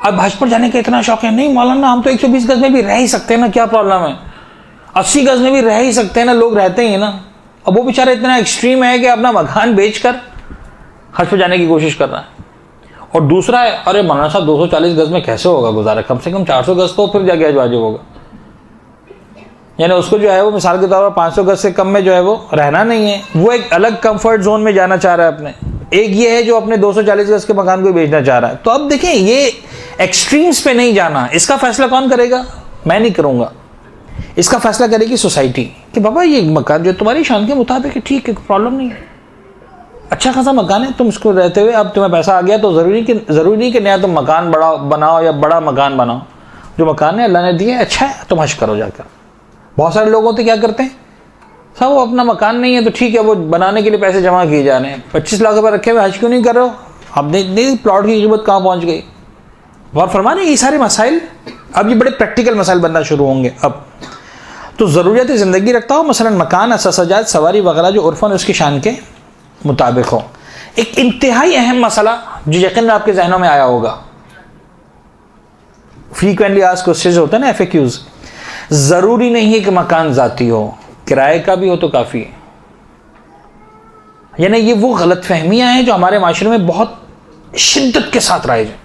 अब हज पर जाने का इतना शौक है, नहीं मौलाना हम तो 120 गज़ में भी रह ही सकते हैं ना, क्या प्रॉब्लम है, 80 गज़ में भी रह ही सकते हैं ना, लोग रहते ही हैं ना। अब वो बेचारा इतना एक्सट्रीम है कि अपना मकान बेचकर हज पर जाने की कोशिश कर रहा है। और दूसरा है, अरे मौलाना साहब 240 गज़ में कैसे होगा गुजारा, कम से कम 400 गज़ तो फिर जाके हज वाजिब होगा। यानी उसको जो है वो मिसाल के तौर पर 500 गज़ से कम में जो है वो रहना नहीं है, वो एक अलग कंफर्ट जोन में जाना चाह रहा है अपने। एक ये है जो अपने 240 गज़ के मकान को बेचना चाह रहा है। तो अब देखें ये एक्सट्रीम्स पे नहीं जाना, इसका फैसला कौन करेगा, मैं नहीं करूँगा, इसका फैसला करेगी सोसाइटी कि बाबा ये मकान जो तुम्हारी शान के मुताबिक है, ठीक है, कोई प्रॉब्लम नहीं है, अच्छा खासा मकान है, तुम इसको रहते हुए अब तुम्हें पैसा आ गया तो ज़रूरी नहीं कि नया तुम मकान बड़ा बनाओ या बड़ा मकान बनाओ। जो मकान है अल्लाह ने दिया अच्छा है, तुम हज करो जाकर। बहुत सारे लोग होते क्या करते हैं, साहब वो अपना मकान नहीं है तो ठीक है, वो बनाने के लिए पैसे जमा किए जा रहे हैं, 25 लाख रुपये रखे हुए, हज क्यों नहीं कर रहे हो, अब नहीं प्लॉट की कीमत कहाँ पहुँच गई। और फरमा रहे ये सारे मसाइल अब ये बड़े प्रैक्टिकल मसाइल बनना शुरू होंगे। अब तो ज़रूरियात ज़िंदगी रखता हो, मसलन मकान, असासजात, सवारी वगैरह जो उर्फन उसकी शान के मुताबिक हो। एक इंतहाई अहम मसला जो यकीन आपके जहनों में आया होगा, फ्रीक्वेंटली आस्क्ड क्वेश्चंस होते हैं ना, FAQs, ज़रूरी नहीं है कि मकान ज़ाती हो, किराए का भी हो तो काफ़ी है। यानी ये वो गलत फहमियाँ हैं जो हमारे माशरे में बहुत शिद्दत के साथ राइज हैं।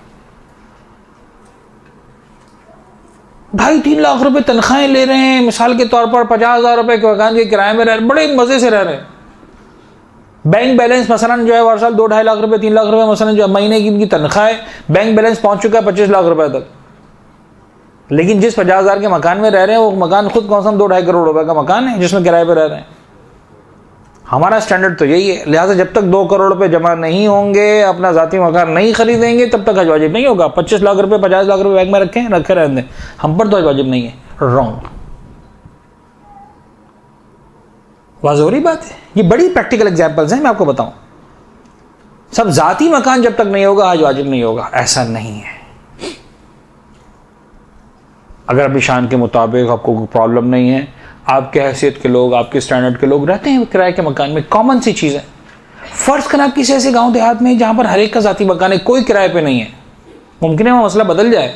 2.5-3 लाख रुपए तनख्वाहें ले रहे हैं, मिसाल के तौर पर 50,000 रुपए के मकान के किराए में रह रहे, बड़े मज़े से रह रहे हैं। बैंक बैलेंस मसलन जो है हर साल 2-2.5 लाख रुपए 3 लाख रुपए मसलन जो महीने की इनकी तनख्वाह है, बैंक बैलेंस पहुंच चुका है 25 लाख रुपए तक। लेकिन जिस 50,000 के मकान में रह रहे हैं वो मकान खुद कौन सा 2-2.5 करोड़ रुपए का मकान है जिसमें किराए पर रह रहे हैं। हमारा स्टैंडर्ड तो यही है, लिहाजा जब तक 2 करोड़ रुपए जमा नहीं होंगे, अपना ज़ाती मकान नहीं खरीदेंगे, तब तक हज वाजिब नहीं होगा। 25 लाख रुपए 50 लाख रुपए बैंक में रखे रहने दें, हम पर तो हज वाजिब नहीं है। रॉन्ग, वाज़ोरी बात है। ये बड़ी प्रैक्टिकल एग्जांपल्स हैं, मैं आपको बताऊं। सब ज़ाती मकान जब तक नहीं होगा हज वाजिब नहीं होगा, ऐसा नहीं है। अगर अपनी शान के मुताबिक आपको कोई प्रॉब्लम नहीं है, आपके हैसियत के लोग, आपके स्टैंडर्ड के लोग रहते हैं किराए के मकान में, कॉमन सी चीज़ है। फ़र्ज़ कर आप किसी ऐसे गांव देहात में जहां पर हर एक का ज़ाती मकान है, कोई किराए पे नहीं है, मुमकिन है वो मसला बदल जाए।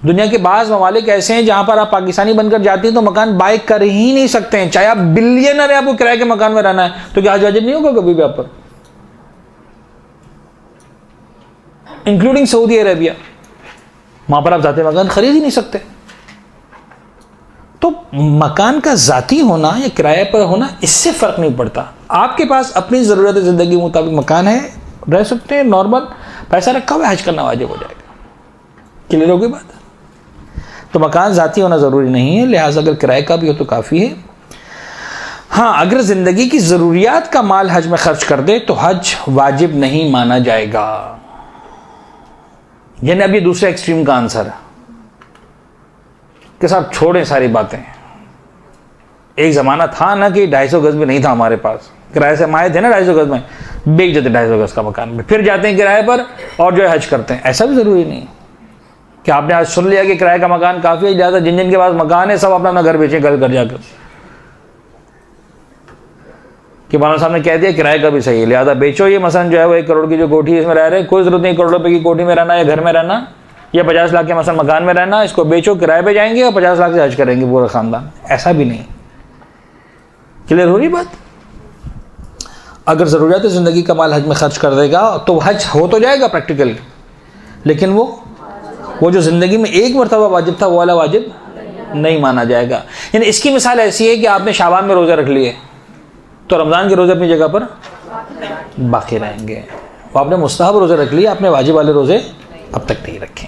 दुनिया के बाज़ ममालिक ऐसे हैं जहां पर आप पाकिस्तानी बनकर जाते हैं तो मकान बाय कर ही नहीं सकते हैं, चाहे आप बिलियनर है, आपको किराए के मकान में रहना है, तो क्या हज वाजिब नहीं होगा कभी भी आप पर, इंक्लूडिंग सऊदी अरेबिया, वहां पर आप ज़ाती मकान खरीद ही नहीं सकते। तो मकान का ज़ाती होना या किराए पर होना इससे फ़र्क नहीं पड़ता। आपके पास अपनी ज़रूरत ज़िंदगी मुताबिक मकान है, रह सकते हैं, नॉर्मल पैसा रखा हुआ, हज करना वाजिब हो जाएगा। क्लियर होगी बात। तो मकान ज़ाती होना ज़रूरी नहीं है, लिहाजा अगर किराए का भी हो तो काफ़ी है। हाँ, अगर ज़िंदगी की ज़रूरियात का माल हज में खर्च कर दे तो हज वाजिब नहीं माना जाएगा। यानी अब ये दूसरे एक्सट्रीम का आंसर है कि साहब छोड़ें सारी बातें। एक ज़माना था ना कि 250 गज़ में नहीं था हमारे पास, किराए से हम आए थे ना 250 गज़ में, बेच देते 250 गज़ का मकान में, फिर जाते हैं किराए पर और जो है हज करते हैं। ऐसा भी ज़रूरी नहीं कि आपने आज सुन लिया कि किराए का मकान काफ़ी है, ज़्यादा जिन जिन के पास मकान है सब अपना अपना घर बेचें, घर जाकर कि मौलाना साहब ने कह दिया किराए का भी सही है, लिहाजा बेचो। ये मसलन जो है वो 1 करोड़ की जो कोठी है इसमें रह रहे, कोई ज़रूरत नहीं 1 करोड़ रुपए की कोठी में रहना या घर में रहना या 50 लाख के मसलन मकान में रहना, इसको बेचो, किराए पे जाएंगे और 50 लाख से हज करेंगे पूरा ख़ानदान। ऐसा भी नहीं। क्लियर हो रही बात। अगर ज़रूरियात ज़िंदगी का माल हज में खर्च कर देगा तो हज हो तो जाएगा प्रैक्टिकली, लेकिन वो जो ज़िंदगी में एक मरतबा वाजिब था वो वाला वाजिब नहीं माना जाएगा। यानी इसकी मिसाल ऐसी है कि आपने शाबान में रोज़े रख लिए तो रमज़ान के रोज़े अपनी जगह पर बाकी रहेंगे। वो आपने मुस्तहब रोज़े रख लिए, आपने वाजिब वाले रोज़े अब तक नहीं रखे।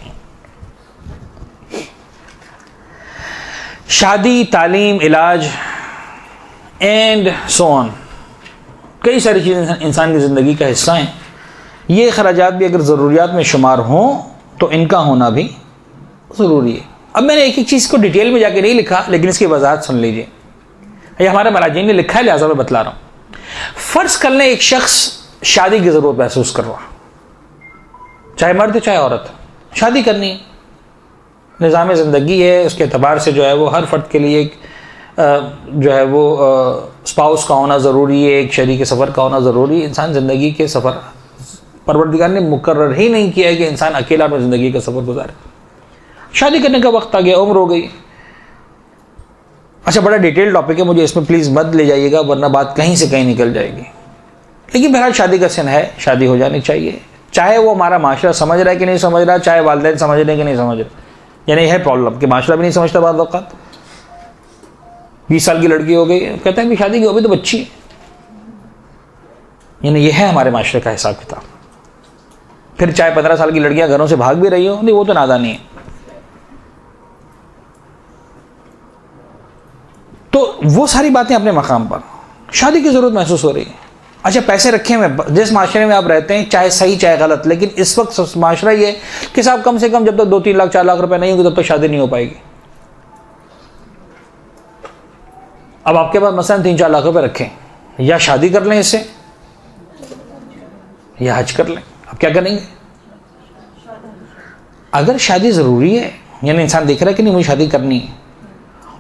शादी, तालीम, इलाज एंड सो ऑन, कई सारी चीज़ें इंसान की ज़िंदगी का हिस्सा हैं। ये खराजात भी अगर ज़रूरियात में शुमार हों तो इनका होना भी ज़रूरी है। अब मैंने एक एक चीज़ को डिटेल में जाके नहीं लिखा, लेकिन इसकी वजाहत सुन लीजिए। ये हमारे मराजीन ने लिखा है, लिहाजा मैं बतला रहा हूँ। फ़र्ज़ कर लें एक शख्स शादी की ज़रूरत महसूस कर रहा, चाहे मर्द हो चाहे औरत, शादी करनी है, निज़ाम ज़िंदगी है, उसके एतबार से जो है वो हर फ़र्द के लिए एक जो है वो स्पाउस का होना ज़रूरी है, एक शरीक सफ़र का होना ज़रूरी है। इंसान ज़िंदगी के सफ़र परवरदिगार ने मुकर्रर ही नहीं किया है कि इंसान अकेला अपनी ज़िंदगी का सफ़र गुजारे। शादी करने का वक्त आ गया, उम्र हो गई। अच्छा, बड़ा डिटेल टॉपिक है, मुझे इसमें प्लीज़ मत ले जाइएगा वरना बात कहीं से कहीं निकल जाएगी। लेकिन बहरहाल शादी का सिन है, शादी हो जानी चाहिए, चाहे वो हमारा माशरा समझ रहा है कि नहीं समझ रहा, चाहे वालिदैन समझ रहे हैं कि नहीं समझ रहे। यानी है प्रॉब्लम कि माशरा भी नहीं समझता। बाद वक़्त 20 साल की लड़की हो गई, कहते हैं कि शादी की हो गई तो बच्ची है। यानी यह है हमारे माशरे का हिसाब किताब। फिर चाहे 15 साल की लड़कियां घरों से भाग भी रही हो, नहीं वो तो नादानी है। तो वो सारी बातें अपने मकाम पर, शादी की ज़रूरत महसूस हो रही है। अच्छा, पैसे रखे हुए जिस माशरे में आप रहते हैं, चाहे सही चाहे गलत, लेकिन इस वक्त माशरा ये कि साहब कम से कम जब तक 2-3 लाख 4 लाख रुपए नहीं होंगे तब तक शादी नहीं हो पाएगी। अब आपके पास मसलन 3-4 लाख रुपए रखें, या शादी कर लें इससे या हज कर लें। अब क्या करेंगे? अगर शादी ज़रूरी है, यानी इंसान देख रहा है कि नहीं मुझे शादी करनी है,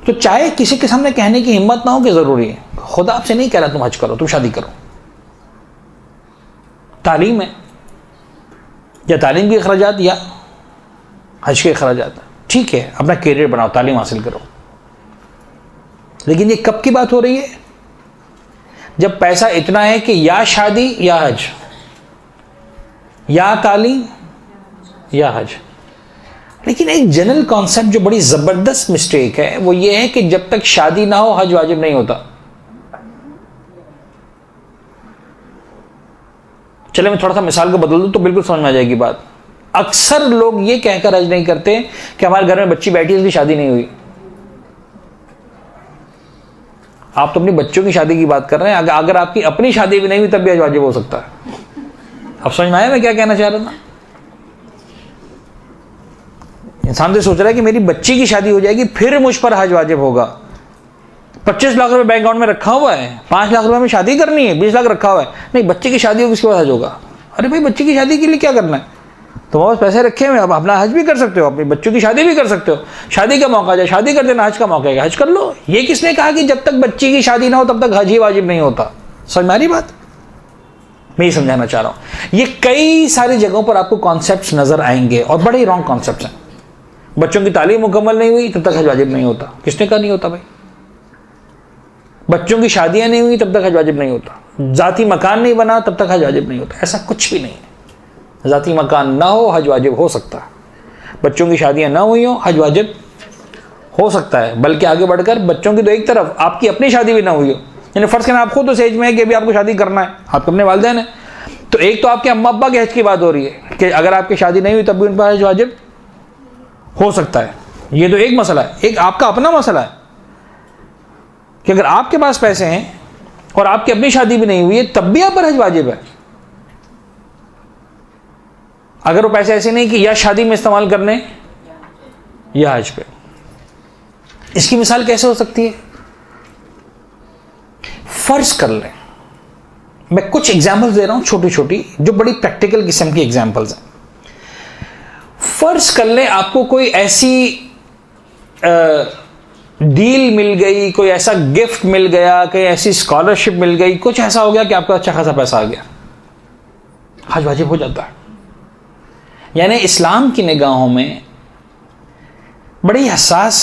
तो चाहे किसी के सामने कहने की हिम्मत ना हो कि ज़रूरी है, खुदा आपसे नहीं कह रहा तुम हज करो, तुम शादी करो। तालीम है, या तालीम के अखराजात या हज के अखराजात, ठीक है, अपना कैरियर बनाओ, तालीम हासिल करो। लेकिन ये कब की बात हो रही है? जब पैसा इतना है कि या शादी या हज, या तालीम या हज। लेकिन एक जनरल कॉन्सेप्ट जो बड़ी ज़बरदस्त मिस्टेक है वो ये है कि जब तक शादी ना हो हज वाजिब नहीं होता। चले मैं थोड़ा सा मिसाल को बदल दूं तो बिल्कुल समझ में आ जाएगी बात। अक्सर लोग ये कहकर हज नहीं करते कि हमारे घर में बच्ची बैठी है इसकी शादी नहीं हुई। आप तो अपनी बच्चों की शादी की बात कर रहे हैं, अगर आपकी अपनी शादी भी नहीं हुई तब भी हज वाजिब हो सकता है। अब समझ में आया मैं क्या कहना चाह रहा था? इंसान तो सोच रहा है कि मेरी बच्ची की शादी हो जाएगी फिर मुझ पर हज वाजिब होगा। 25 लाख रुपए बैंक अकाउंट में रखा हुआ है, 5 लाख रुपए में शादी करनी है, 20 लाख रखा हुआ है, नहीं बच्ची की शादी होगी उसके बाद हज होगा। अरे भाई, बच्ची की शादी के लिए क्या करना है? तुम्हारे पास पैसे रखे हुए, अब अपना हज भी कर सकते हो, अपनी बच्चों की शादी भी कर सकते हो। शादी का मौका जाए शादी कर देना, हज का मौका है हज कर लो। ये किसने कहा कि जब तक बच्ची की शादी ना हो तब तक हज ही वाजिब नहीं होता? समझ में आ रही बात? मैं ये समझाना चाह रहा हूं। ये कई सारी जगहों पर आपको कॉन्सेप्ट्स नजर आएंगे और बड़े रॉन्ग कॉन्सेप्ट्स हैं। बच्चों की तालीम मुकम्मल नहीं हुई तब तक हज वाजिब नहीं होता। किसने कहा नहीं होता भाई? बच्चों की शादियां नहीं हुई तब तक हज वाजिब नहीं होता। जाती मकान नहीं बना तब तक हज वाजिब नहीं होता। ऐसा कुछ भी नहीं है। जाती मकान ना हो हज वाजिब हो सकता है, बच्चों की शादियां ना हुई हो हज वाजिब हो सकता है। बल्कि आगे बढ़कर बच्चों की तो एक तरफ, आपकी अपनी शादी भी ना हुई हो, यानी फर्ज करना आप खुद उस एज में है कि अभी आपको शादी करना है, आपके अपने वालिदैन है, तो एक तो आपके अम्मा अब्बा के हज की बात हो रही है कि अगर आपकी शादी नहीं हुई तब भी उन पर हज वाजिब हो सकता है। ये तो एक मसला है। एक आपका अपना मसला है कि अगर आपके पास पैसे हैं और आपकी अपनी शादी भी नहीं हुई है तब भी आप पर हज वाजिब है। अगर वो पैसे ऐसे नहीं कि या शादी में इस्तेमाल करने या हज पे। इसकी मिसाल कैसे हो सकती है? फर्ज कर लें, मैं कुछ एग्जाम्पल्स दे रहा हूं छोटी छोटी, जो बड़ी प्रैक्टिकल किस्म की एग्जाम्पल्स हैं। फर्ज कर लें आपको कोई ऐसी डील मिल गई, कोई ऐसा गिफ्ट मिल गया, कोई ऐसी स्कॉलरशिप मिल गई, कुछ ऐसा हो गया कि आपका अच्छा खासा पैसा आ गया, हज वाजिब हो जाता है। यानी इस्लाम की निगाहों में बड़ी हसास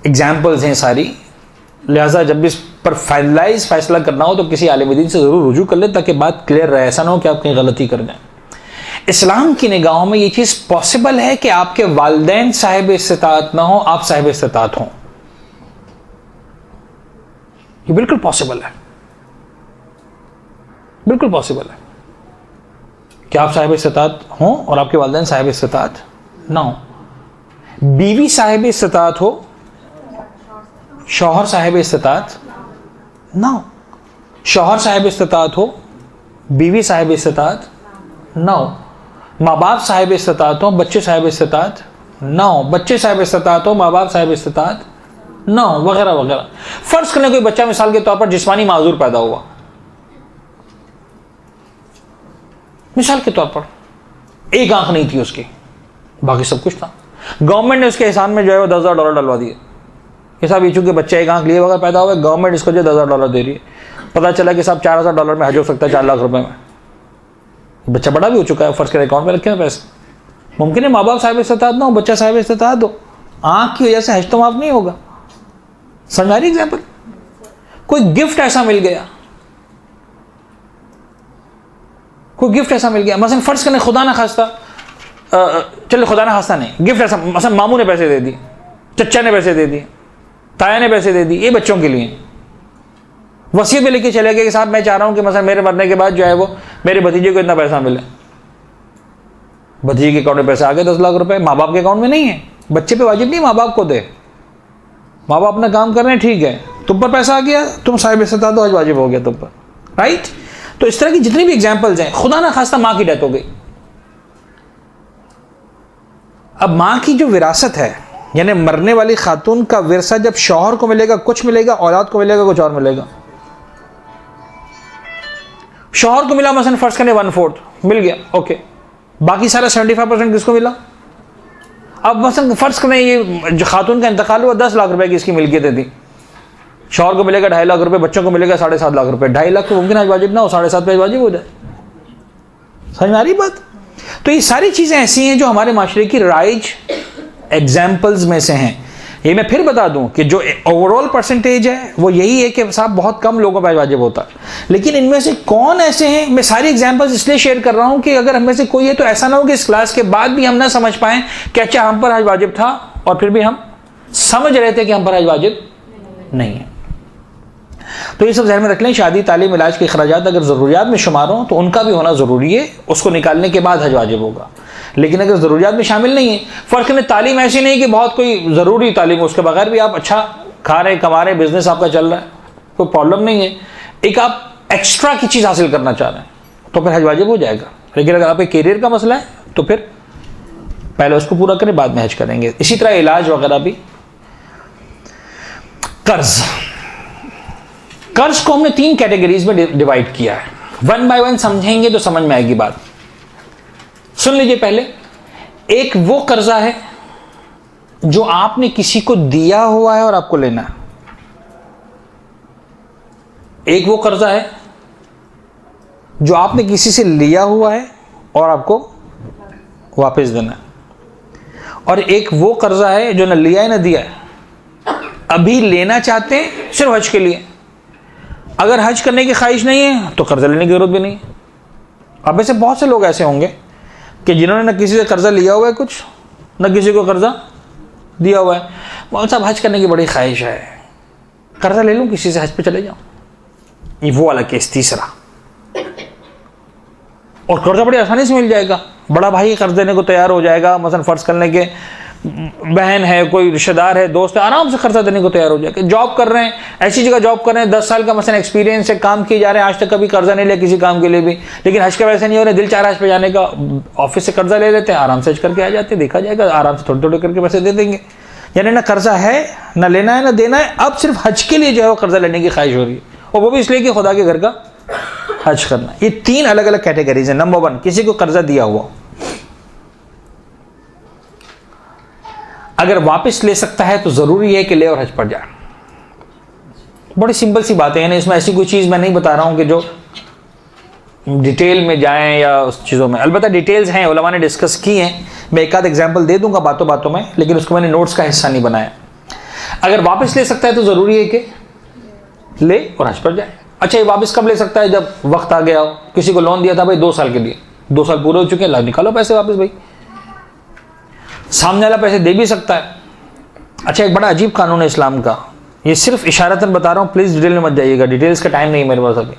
एग्जाम्पल्स हैं सारी, लिहाजा जब भी इस पर फाइनलाइज फैसला करना हो तो किसी आलिम दीन से ज़रूर रुजू कर ले ताकि बात क्लियर रहे। ऐसा ना हो कि आप कहीं गलती कर जाएं। इस्लाम की निगाहों में ये चीज़ पॉसिबल है कि आपके वालिदैन साहिब इस्तिताअत ना हो, आप साहिब इस्तिताअत हों। ये बिल्कुल पॉसिबल है, बिल्कुल पॉसिबल है कि आप साहिब इस्तिताअत हों और आपके वालिदैन साहिब इस्तिताअत ना हो। बीवी साहिब इस्तिताअत हो, शौहर साहिब इस्तिताअत ना हो। शौहर साहिब इस्तिताअत हो, बीवी साहिब इस्तिताअत ना हो। माँ बाप साहिब इस्तिताअत हो, बच्चे साहिब इस्तिताअत ना हो। बच्चे साहिब इस्तिताअत हो, माँ बाप साहिब इस्तिताअत ना हो, वगैरह वगैरह। फर्ज करें कोई बच्चा मिसाल के तौर पर जिस्मानी माजूर पैदा हुआ, मिसाल के तौर पर एक आंख नहीं थी उसकी, बाकी सब कुछ था। गवर्नमेंट ने उसके एहसान में जो है वो $10,000 डलवा दिए कि साहब ये चूंकि बच्चा एक आंख लिए बगैर पैदा हुआ, गवर्नमेंट इसको जो $10,000 दे रही है। पता चला कि साहब $4,000 में हज हो सकता है, 4 लाख रुपए में। बच्चा बड़ा भी हो चुका है, फर्ज कर अकाउंट में रखे हैं पैसे। मुमकिन है माँ बाप साहिब इस्तिताअत ना हो, बच्चा साहिब इस्तिताअत हो, आंख की वजह से हज तो माफ नहीं होगा। समझ आ रही एग्जाम्पल? कोई गिफ्ट ऐसा मिल गया, कोई गिफ्ट ऐसा मिल गया, मसलन फर्ज करने खुदा ना खास्ता, चलो खुदा ना खास्ता नहीं, गिफ्ट ऐसा, मसलन मामू ने पैसे दे दिए, चच्चा ने पैसे दे दिए, ताया ने पैसे दे दिए, ये बच्चों के लिए वसीयत में लेके चले गए कि साहब मैं चाह रहा हूं कि मसलन मेरे मरने के बाद जो है वो मेरे भतीजे को इतना पैसा मिले। भतीजे के अकाउंट में पैसे आ गए 10 लाख रुपए, माँ बाप के अकाउंट में नहीं है। बच्चे पे वाजिब नहीं माँ बाप को दे, माँ बाप अपना काम कर रहे हैं, ठीक है, तुम पर पैसा आ गया, तुम साहिब इस्तिताअत हो, हज वाजिब हो गया तुम पर, राइट। तो इस तरह की जितनी भी एग्जाम्पल्स हैं, खुदा ना खास्ता माँ की डेथ हो गई, अब माँ की जो विरासत है, यानी मरने वाली खातून का विरसा जब शौहर को मिलेगा कुछ मिलेगा, औलाद को मिलेगा कुछ और मिलेगा। शौहर को मिला मसलन फर्ज करने 1/4 मिल गया, ओके, बाकी सारा 75% किसको मिला। अब मसलन फर्ज करें ये जो खातून का इंतकाल हुआ 10 लाख रुपए की इसकी मिल्कियत थी, शौहर को मिलेगा 2.5 लाख रुपए, बच्चों को मिलेगा 7.5 लाख रुपए। 2.5 लाख तो मुमकिन हज वाजिब ना हो, 7.5 पे हज वाजिब हो जाए। समझ में आ रही बात? तो ये सारी चीजें ऐसी हैं जो हमारे माशरे की राइज एग्जाम्पल्स में से हैं। ये मैं फिर बता दूं कि जो ओवरऑल परसेंटेज है वो यही है कि साहब बहुत कम लोगों पर वाजिब होता है, लेकिन इनमें से कौन ऐसे हैं, मैं सारी एग्जांपल्स इसलिए शेयर कर रहा हूं कि अगर हम में से कोई है तो ऐसा ना हो कि इस क्लास के बाद भी हम ना समझ पाएं कि अच्छा हम पर हज वाजिब था और फिर भी हम समझ रहे थे कि हम पर हज वाजिब नहीं है। तो ये सब ध्यान में रख लें। शादी, तालीम, इलाज के अखराजात अगर ज़रूरियात में शुमार हों तो उनका भी होना ज़रूरी है, उसको निकालने के बाद हज वाजिब होगा। लेकिन अगर ज़रूरियात में शामिल नहीं है, फ़र्क नहीं, तालीम ऐसी नहीं कि बहुत कोई ज़रूरी तालीम, उसके बगैर भी आप अच्छा खा रहे, कमा रहे, बिजनेस आपका चल रहा है, कोई प्रॉब्लम नहीं है। एक आप एक्स्ट्रा की चीज़ हासिल करना चाह रहे हैं तो फिर हज वाजिब हो जाएगा। लेकिन अगर आपके करियर का मसला है तो फिर पहले उसको पूरा करें, बाद में हज करेंगे। इसी तरह इलाज वगैरह भी। कर्ज को हमने 3 कैटेगरीज में डिवाइड किया है, 1 बाय 1 समझेंगे तो समझ में आएगी बात। सुन लीजिए पहले, एक वो कर्जा है जो आपने किसी को दिया हुआ है और आपको लेना है। एक वो कर्जा है जो आपने किसी से लिया हुआ है और आपको वापस देना है। और एक वो कर्जा है जो न लिया है न दिया है, अभी लेना चाहते हैं सिर्फ हज के लिए। अगर हज करने की ख्वाहिश नहीं है तो कर्जा लेने की जरूरत भी नहीं है। अब ऐसे बहुत से लोग ऐसे होंगे कि जिन्होंने न किसी से कर्जा लिया हुआ है कुछ, न किसी को कर्जा दिया हुआ है। मौलवी साहब हज करने की बड़ी ख्वाहिश है, कर्जा ले लूं किसी से, हज पे चले जाऊं। ये वो वाला केस तीसरा। और कर्जा बड़ी आसानी से मिल जाएगा, बड़ा भाई कर्ज देने को तैयार हो जाएगा। मसलन फर्ज करने के बहन है, कोई रिश्तेदार है, दोस्त है, आराम से कर्जा देने को तैयार हो जाएगा। जॉब कर रहे हैं, ऐसी जगह जॉब कर रहे हैं, 10 साल का मसलन एक्सपीरियंस है, काम किए जा रहे हैं, आज तक कभी कर्जा नहीं लिया किसी काम के लिए भी, लेकिन हज का वैसे नहीं हो रहा, दिल चाह रहा है हज पे जाने का, ऑफिस से कर्जा ले लेते हैं, आराम से हज करके आ जाते हैं, देखा जाएगा, आराम से थोड़े थोड़े करके पैसे दे देंगे। यानी ना कर्जा है, ना लेना है, ना देना है, अब सिर्फ हज के लिए जो है वो कर्जा लेने की ख्वाहिश हो रही है, और वो भी इसलिए कि खुदा के घर का हज करना। ये 3 अलग अलग कैटेगरीज है। नंबर 1, किसी को कर्जा दिया हुआ, अगर वापस ले सकता है तो जरूरी है कि ले और हज पर जाए। बड़ी सिंपल सी बातें हैं, इसमें ऐसी कोई चीज मैं नहीं बता रहा हूं कि जो डिटेल में जाएं या उस चीजों में। अलबत्ता डिटेल्स हैं, उलमा ने डिस्कस की हैं, मैं एक आध एग्जांपल दे दूंगा बातों बातों में, लेकिन उसको मैंने नोट्स का हिस्सा नहीं बनाया। अगर वापस ले सकता है तो जरूरी है कि ले और हज पर जाए। अच्छा, ये वापस कब ले सकता है? जब वक्त आ गया हो। किसी को लोन दिया था भाई 2 साल के लिए, 2 साल पूरे हो चुके हैं, निकालो पैसे वापस भाई। सामने वाला पैसे दे भी सकता है। अच्छा, एक बड़ा अजीब कानून है इस्लाम का, ये सिर्फ इशारतन बता रहा हूँ, प्लीज डिटेल में मत जाइएगा, डिटेल्स का टाइम नहीं है मेरे पास अभी।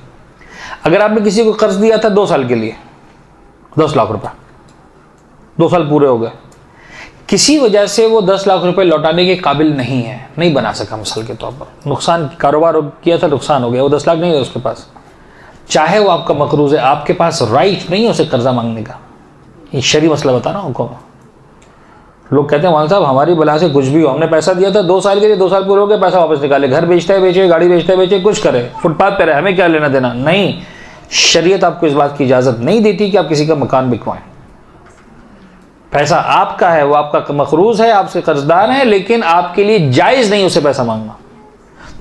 अगर आपने किसी को कर्ज दिया था 2 साल के लिए 10 लाख रुपए, 2 साल पूरे हो गए, किसी वजह से वो 10 लाख रुपए लौटाने के काबिल नहीं है, नहीं बना सका मिसाल के तौर पर, नुकसान, कारोबार किया था नुकसान हो गया, वो 10 लाख नहीं है उसके पास, चाहे वो आपका मकरूज है, आपके पास राइट नहीं है उसे कर्जा मांगने का। ये शरी मसला बता रहा हूँ आपको। लोग कहते हैं मौलाना साहब हमारी बला से कुछ भी हो, हमने पैसा दिया था 2 साल के लिए, 2 साल पूरे हो गए, पैसा वापस निकाले, घर बेचता है बेचे, गाड़ी बेचता है बेचे, कुछ करे, फुटपाथ पे रहे, हमें क्या लेना देना। नहीं, शरीयत आपको इस बात की इजाजत नहीं देती कि आप किसी का मकान बिकवाएं। पैसा आपका है, वो आपका मकरूज है, आपसे कर्जदार है, लेकिन आपके लिए जायज नहीं उसे पैसा मांगना।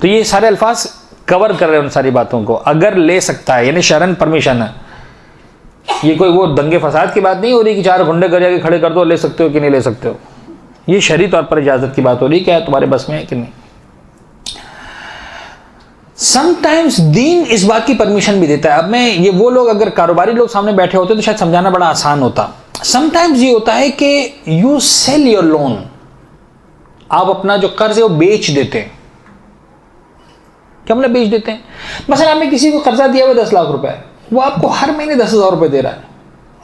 तो ये सारे अल्फाज कवर कर रहे हैं उन सारी बातों को। अगर ले सकता है यानी शरन परमिशन है, ये कोई वो दंगे फसाद की बात नहीं हो रही कि 4 गुंडे कर जाके खड़े कर दो, ले सकते हो कि नहीं ले सकते हो। ये शरई तौर पर इजाजत की बात हो रही, क्या तुम्हारे बस में है कि नहीं। समटाइम्स दीन इस बात की परमिशन भी देता है। अब मैं ये वो लोग अगर कारोबारी लोग सामने बैठे होते तो शायद समझाना बड़ा आसान होता। समटाइम्स ये होता है कि यू सेल योर लोन, आप अपना जो कर्ज है वो बेच देते हैं। क्या मतलब बेच देते हैं? मसलन आपने किसी को कर्जा दिया हुआ 10 लाख रुपए, वो आपको हर महीने 10,000 रुपए दे रहा है।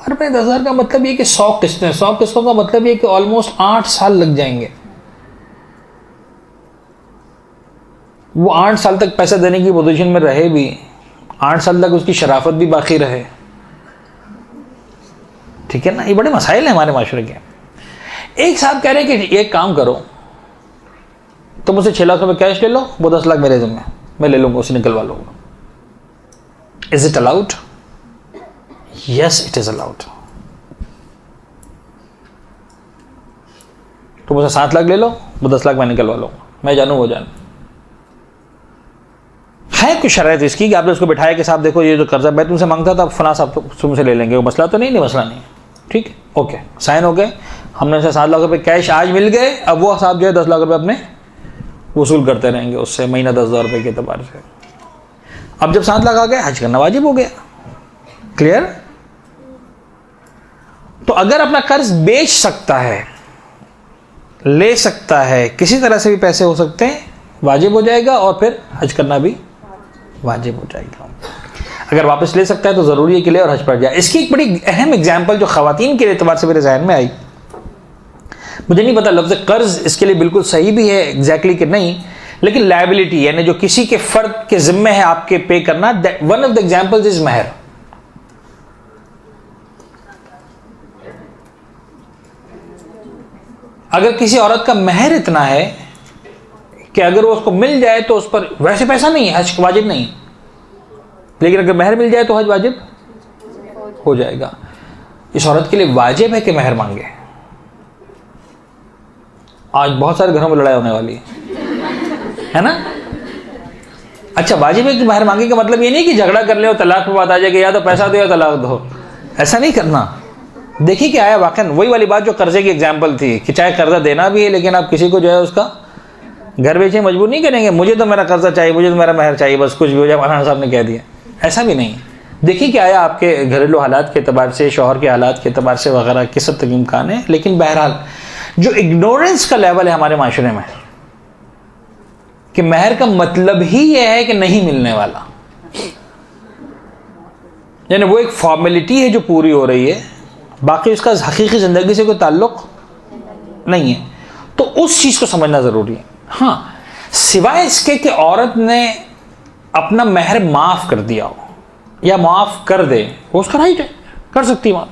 हर महीने 10,000 का मतलब ये कि 100 किस्तें, 100 किस्तों का मतलब ये कि ऑलमोस्ट 8 साल लग जाएंगे। वो 8 साल तक पैसा देने की पोजीशन में रहे भी, 8 साल तक उसकी शराफत भी बाकी रहे, ठीक है ना। ये बड़े मसाइल हैं हमारे माशरे के। एक साहब कह रहे हैं कि एक काम करो, तुम मुझसे 6 लाख रुपए कैश ले लो, वो 10 लाख मेरे जिम्मे, मैं ले लूंगा, उसे निकलवा लूंगा। Is it allowed? Yes it is allowed. तो मुझे 7 लाख ले लो, वो 10 लाख मैं निकलवा लूंगा, मैं जानू वो जानू। है कुछ शरायत इसकी कि आपने उसको बिठाया कि साहब देखो ये जो कर्जा मैं तुमसे मांगता था, फला साहब तो तुमसे ले लेंगे, वो मसला तो नहीं मसला नहीं, ठीक है, ओके, साइन हो गए, हमने उसे 7 लाख रुपए कैश आज मिल गए। अब वो साहब जो है 10 लाख रुपए अपने वसूल करते रहेंगे उससे महीना 10,000 रुपए के एतबार से। अब जब 7 लाख आ गए, हज करना वाजिब हो गया। क्लियर? तो अगर अपना कर्ज बेच सकता है, ले सकता है, किसी तरह से भी पैसे हो सकते हैं, वाजिब हो जाएगा, और फिर हज करना भी वाजिब हो जाएगा। अगर वापस ले सकता है तो जरूरी है कि ले और हज पर जाए। इसकी एक बड़ी अहम एग्जाम्पल जो खवातीन के एतबार से मेरे जहन में आई, मुझे नहीं पता लफ्ज़ कर्ज इसके लिए बिल्कुल सही भी है एग्जैक्टली कि नहीं, लेकिन लायबिलिटी यानी जो किसी के फर्द के जिम्मे है आपके पे करना, one of the examples is महर। अगर किसी औरत का महर इतना है कि अगर वो उसको मिल जाए तो उस पर, वैसे पैसा नहीं है, हज वाजिब नहीं, लेकिन अगर महर मिल जाए तो हज वाजिब हो जाएगा। इस औरत के लिए वाजिब है कि महर मांगे। आज बहुत सारे घरों में लड़ाई होने वाली है ना। अच्छा, वाजिब है कि महर मांगे का मतलब ये नहीं कि झगड़ा कर ले और तलाक पे बात आ जाए कि या तो पैसा दो या तलाक दो, ऐसा नहीं करना। देखिए कि आया वाकई वही वाली बात जो कर्जे की एग्जाम्पल थी कि चाहे कर्जा देना भी है, लेकिन आप किसी को जो है उसका घर बेचे मजबूर नहीं करेंगे, मुझे तो मेरा कर्जा चाहिए, मुझे तो मेरा महर चाहिए, बस कुछ भी हो जाए, मौलाना साहब ने कह दिया, ऐसा भी नहीं। देखिए कि आया आपके घरेलू हालात के एतबार से, शौहर के हालात के एतबार से वगैरह किस हद तक इम्कान है। लेकिन बहरहाल जो इग्नोरेंस का लेवल है हमारे माशरे में कि महर का मतलब ही यह है कि नहीं मिलने वाला, यानी वो एक फॉर्मेलिटी है जो पूरी हो रही है, बाकी उसका हकीकी जिंदगी से कोई ताल्लुक नहीं है, तो उस चीज को समझना जरूरी है। हाँ, सिवाय इसके कि औरत ने अपना महर माफ कर दिया हो या माफ कर दे, वो उसका राइट है, कर सकती है माफ,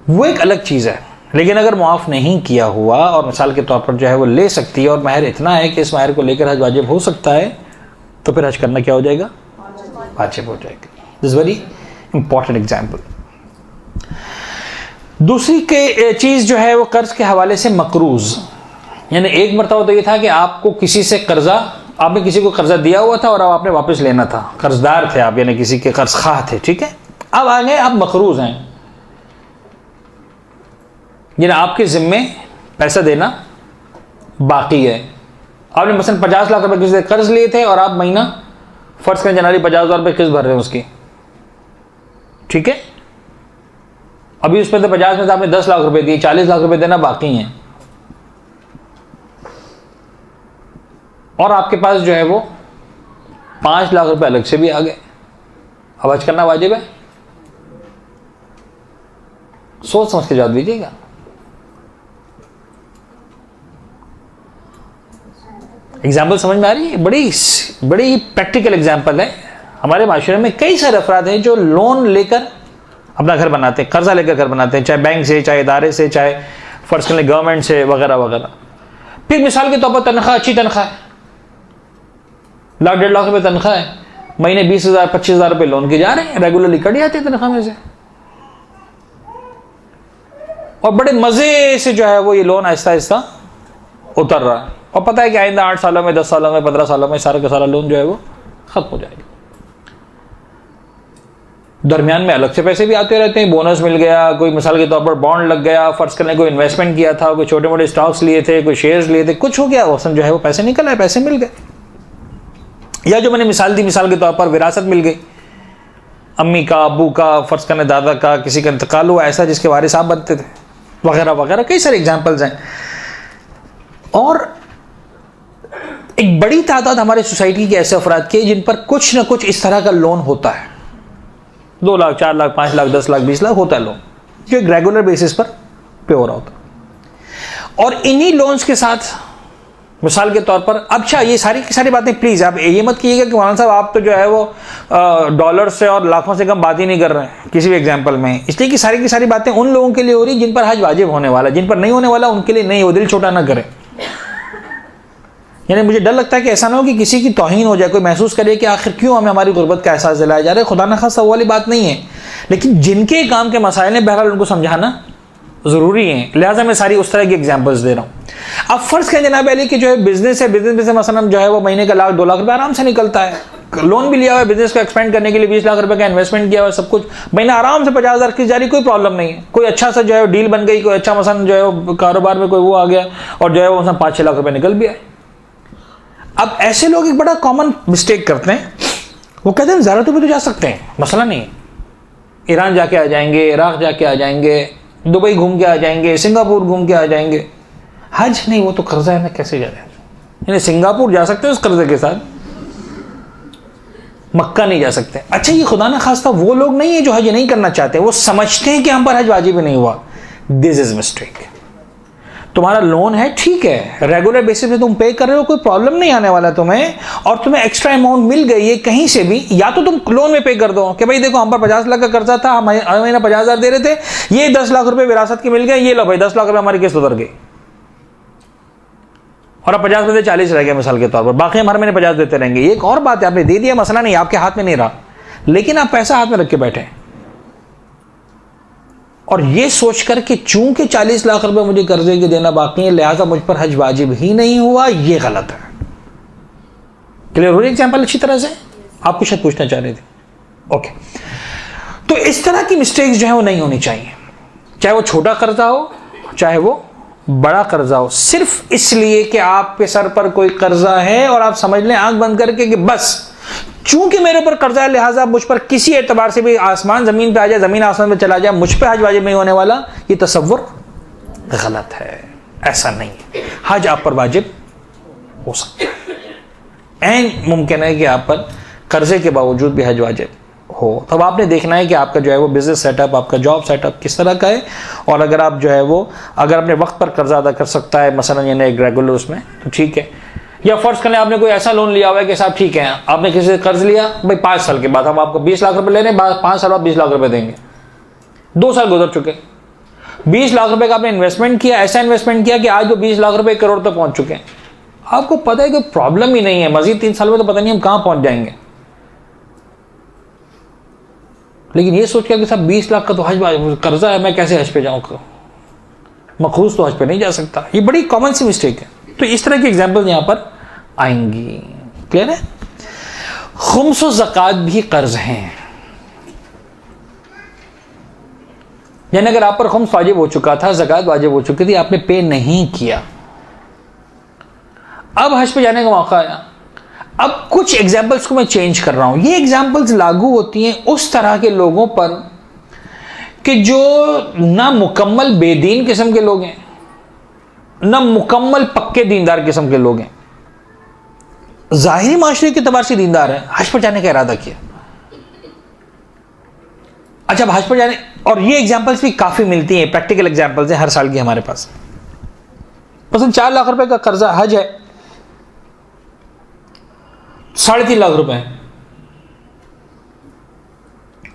वो एक अलग चीज है। लेकिन अगर माफ नहीं किया हुआ और मिसाल के तौर पर जो है वो ले सकती है और महर इतना है कि इस महर को लेकर हज वाजिब हो सकता है, तो फिर हज करना क्या हो जाएगा? वाजिब हो जाएगा। This very important example. दूसरी के चीज जो है वो कर्ज के हवाले से मकरूज, यानी एक मरतबा तो ये था कि आपको किसी से कर्जा, आपने किसी को कर्जा दिया हुआ था और अब आपने वापस लेना था, कर्जदार थे आप, यानी किसी के कर्ज खां थे, ठीक है। अब आ गए आप मकरूज हैं, यानी आपके जिम्मे पैसा देना बाकी है। आपने मसलन 50 लाख रुपए किसी से कर्ज लिए थे और आप महीना फर्ज करें जनवरी 50,000 रुपए किस्त भर रहे हैं उसकी, ठीक है। अभी उसमें तो 50 में से आपने 10 लाख रुपए दिए, 40 लाख रुपए देना बाकी हैं। और आपके पास जो है वो 5 लाख रुपए अलग से भी आ गए, अब हज करना वाजिब है? सोच समझ के जवाब दीजिएगा। एग्जाम्पल समझ में आ रही है? बड़ी बड़ी प्रैक्टिकल एग्जाम्पल है। हमारे माशरे में कई सारे अफराद हैं जो लोन लेकर अपना घर बनाते हैं, कर्जा लेकर घर बनाते हैं, चाहे बैंक से, चाहे इदारे से, चाहे फर्ज कर लें गवर्नमेंट से, वगैरह वगैरह। फिर मिसाल के तौर पर तनख्वाह, अच्छी तनख्वाह है, 1 लाख 1.5 लाख रुपए तनख्वाह है, महीने 20,000 25,000 रुपए लोन के जा रहे हैं, रेगुलरली कट जाते हैं तनख्वाह में से, और बड़े मजे से जो है वो ये लोन आहिस्ता आहिस्ता उतर रहा है, और पता है कि आइंदा 8 सालों में, 10 सालों में, 15 सालों में सारा का सारा लोन जो है वो खत्म हो जाएगा। दरमियान में अलग से पैसे भी आते रहते हैं, बोनस मिल गया, कोई मिसाल के तौर पर बॉन्ड लग गया, फर्ज करने कोई इन्वेस्टमेंट किया था, कोई छोटे मोटे स्टॉक्स लिए थे, कोई शेयर्स लिए थे, कुछ हो गया, वसन जो है वो पैसे निकल आए, पैसे मिल गए। या जो मैंने मिसाल दी, मिसाल के तौर पर विरासत मिल गई, अम्मी का, अबू का, फर्ज करने दादा का, किसी का इंतकाल हुआ ऐसा जिसके वारिस आप बनते थे, वगैरह वगैरह, कई सारे एग्जाम्पल्स हैं। और एक बड़ी तादाद हमारे सोसाइटी के ऐसे अफराद के जिन पर कुछ ना कुछ इस तरह का लोन होता है, 2 लाख, 4 लाख, 5 लाख, 10 लाख, 20 लाख होता है लोन, जो एक रेगुलर बेसिस पर पे हो रहा होता है। और इन्हीं लोन्स के साथ मिसाल के तौर पर, अच्छा ये सारी की सारी बातें प्लीज आप ये मत कीजिएगा कि मौलाना साहब आप तो जो है वो डॉलर से और लाखों से कम बात ही नहीं कर रहे हैं किसी भी एग्जाम्पल में, इसलिए कि सारी की सारी बातें उन लोगों के लिए हो रही जिन पर हज वाजिब होने वाला, जिन पर नहीं होने वाला उनके लिए नहीं हो, दिल छोटा ना करें। यानी मुझे डर लगता है कि ऐसा ना हो कि किसी की तौहीन हो जाए, कोई महसूस करे कि आखिर क्यों हमें हमारी गुर्बत का एहसास दिलाया जा रहा है। खुदा न खासा वो वाली बात नहीं है, लेकिन जिनके काम के मसाइल हैं बहरहाल उनको समझाना ज़रूरी है, लिहाजा मैं सारी उस तरह की एग्जांपल्स दे रहा हूँ। अब फर्ज करें जनाब अली कि जो है बिजनेस है, बिजनेस में से मसलन जो है वो महीने का 1 लाख 2 लाख रुपए आराम से निकलता है, लोन भी लिया हुआ है, बिजनेस को एक्सपेंड करने के लिए 20 लाख रुपए का इन्वेस्टमेंट किया हुआ है, सब कुछ महीना आराम से 50,000 की जारी, कोई प्रॉब्लम नहीं है। कोई अच्छा सा जो है डील बन गई, कोई अच्छा मसलन जो है वो कारोबार में कोई वो आ गया और जो है वो मसलन 5-6 लाख रुपए निकल भी आए। अब ऐसे लोग एक बड़ा कॉमन मिस्टेक करते हैं, वो कहते हैं ज़्यादा तो भी तो जा सकते हैं, मसला नहीं है, ईरान जाके आ जाएंगे, इराक जाके आ जाएंगे, दुबई घूम के आ जाएंगे, सिंगापुर घूम के आ जाएंगे, हज नहीं वो तो कर्जा है ना, कैसे जा रहे हैं? यानी सिंगापुर जा सकते हैं उस कर्जे के साथ, मक्का नहीं जा सकते। अच्छा ये खुदा ना खास्ता वो लोग नहीं है जो हज नहीं करना चाहते, वो समझते हैं कि हम पर हज वाजिब नहीं हुआ। This is mistake. तुम्हारा लोन है, ठीक है, रेगुलर बेसिस पे तुम पे कर रहे हो, कोई प्रॉब्लम नहीं आने वाला तुम्हें, और तुम्हें एक्स्ट्रा अमाउंट मिल गई है कहीं से भी, या तो तुम लोन में पे कर दो कि भाई देखो हम पर 50 लाख का कर्जा था, हम हर महीना 50,000 दे रहे थे, ये 10 लाख रुपए विरासत के मिल गए, ये लो भाई 10 लाख रुपए हमारी किस्त उतर गई, और अब 50 में से 40 रह गए मिसाल के तौर पर, बाकी हम हर महीने 50 देते रहेंगे। ये एक और बात है, आपने दे दिया, मसला नहीं, आपके हाथ में नहीं रहा, लेकिन आप पैसा हाथ में रख के बैठे और ये सोचकर कि चूंकि 40 लाख रुपए मुझे कर्जे के देना बाकी है लिहाजा मुझ पर हज वाजिब ही नहीं हुआ, ये गलत है। क्लियर हो रही एग्जांपल अच्छी तरह से? आप कुछ पूछना चाह रहे थे? ओके। तो इस तरह की मिस्टेक्स जो है वो नहीं होनी चाहिए, चाहे वो छोटा कर्जा हो चाहे वो बड़ा कर्जा हो, सिर्फ इसलिए कि आपके सर पर कोई कर्जा है और आप समझ लें आंख बंद करके कि बस चूंकि मेरे ऊपर कर्जा है लिहाजा मुझ पर किसी एतबार से भी आसमान जमीन पे आ जाए, जमीन आसमान पे चला जाए, मुझ पे हज वाजिब नहीं होने वाला, ये तसव्वुर गलत है। ऐसा नहीं है, हज आप पर वाजिब हो सकता है, एन मुमकिन है कि आप पर कर्जे के बावजूद भी हज वाजिब हो। तब आपने देखना है कि आपका जो है वो बिजनेस सेटअप, आपका जॉब सेटअप किस तरह का है, और अगर आप जो है वो अगर अपने वक्त पर कर्जा अदा कर सकता है मसलन यानी एक रेगुलर उसमें, तो ठीक है। या फर्ज करें आपने कोई ऐसा लोन लिया हुआ है कि साहब ठीक है आपने किसी से कर्ज लिया, भाई 5 साल के बाद हम आपको 20 लाख रुपए ले रहे हैं, 5 साल बाद 20 लाख रुपए देंगे, 2 साल गुजर चुके, 20 लाख रुपए का आपने इन्वेस्टमेंट किया, ऐसा इन्वेस्टमेंट किया कि आज वो 20 लाख रुपए 1 करोड़ तक पहुंच चुके हैं, आपको पता है कि प्रॉब्लम ही नहीं है, मजीद 3 साल में तो पता नहीं हम कहां पहुंच जाएंगे, लेकिन ये सोच के कि साहब 20 लाख का तो हज कर्जा है, मैं कैसे हज पे जाऊंगा, मखरूज तो हज पे नहीं जा सकता। ये बड़ी कॉमन सी मिस्टेक है। तो इस तरह की एग्जाम्पल यहां पर आएंगी। क्लियर है? खुम्स व ज़कात भी कर्ज हैं, यानी अगर आप पर खुम्स वाजिब हो चुका था, ज़कात वाजिब हो चुकी थी, आपने पे नहीं किया, अब हज पे जाने का मौका आया। अब कुछ एग्जाम्पल्स को मैं चेंज कर रहा हूं, ये एग्जाम्पल्स लागू होती हैं उस तरह के लोगों पर कि जो ना मुकम्मल बेदीन किस्म के लोग हैं, ना मुकम्मल पक्के दीनदार किस्म के लोग हैं। ज़ाहिरी माशरे के एतबार से दीनदार है, हज पर जाने का इरादा किया। अच्छा, हज पर जाने, और ये एग्जाम्पल्स भी काफ़ी मिलती हैं, प्रैक्टिकल एग्जाम्पल्स हैं हर साल की हमारे पास। मसलन 4 लाख रुपए का कर्जा हज है, 3.5 लाख रुपए है।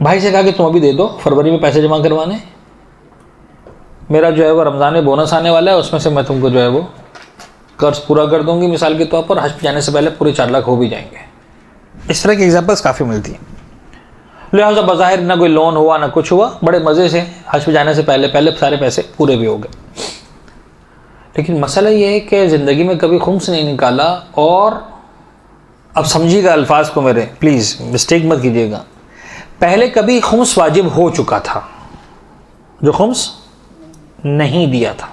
भाई से कहा कि तुम अभी दे दो, फरवरी में पैसे जमा करवाने, मेरा जो है वो रमज़ान में बोनस आने वाला है, उसमें से मैं तुमको जो है वो कर्ज पूरा कर दूंगी मिसाल के तौर पर, हज पे जाने से पहले पूरे 4 लाख हो भी जाएंगे। इस तरह की एग्जाम्पल्स काफ़ी मिलती हैं। लिहाजा बज़ाहिर ना कोई लोन हुआ ना कुछ हुआ, बड़े मज़े से हज पे जाने से पहले सारे पैसे पूरे भी हो गए। लेकिन मसला ये है कि ज़िंदगी में कभी खुम्स नहीं निकाला। और अब समझिएगा अल्फाज को मेरे, प्लीज़ मिस्टेक मत कीजिएगा। पहले कभी खुम्स वाजिब हो चुका था जो खुम्स नहीं दिया था।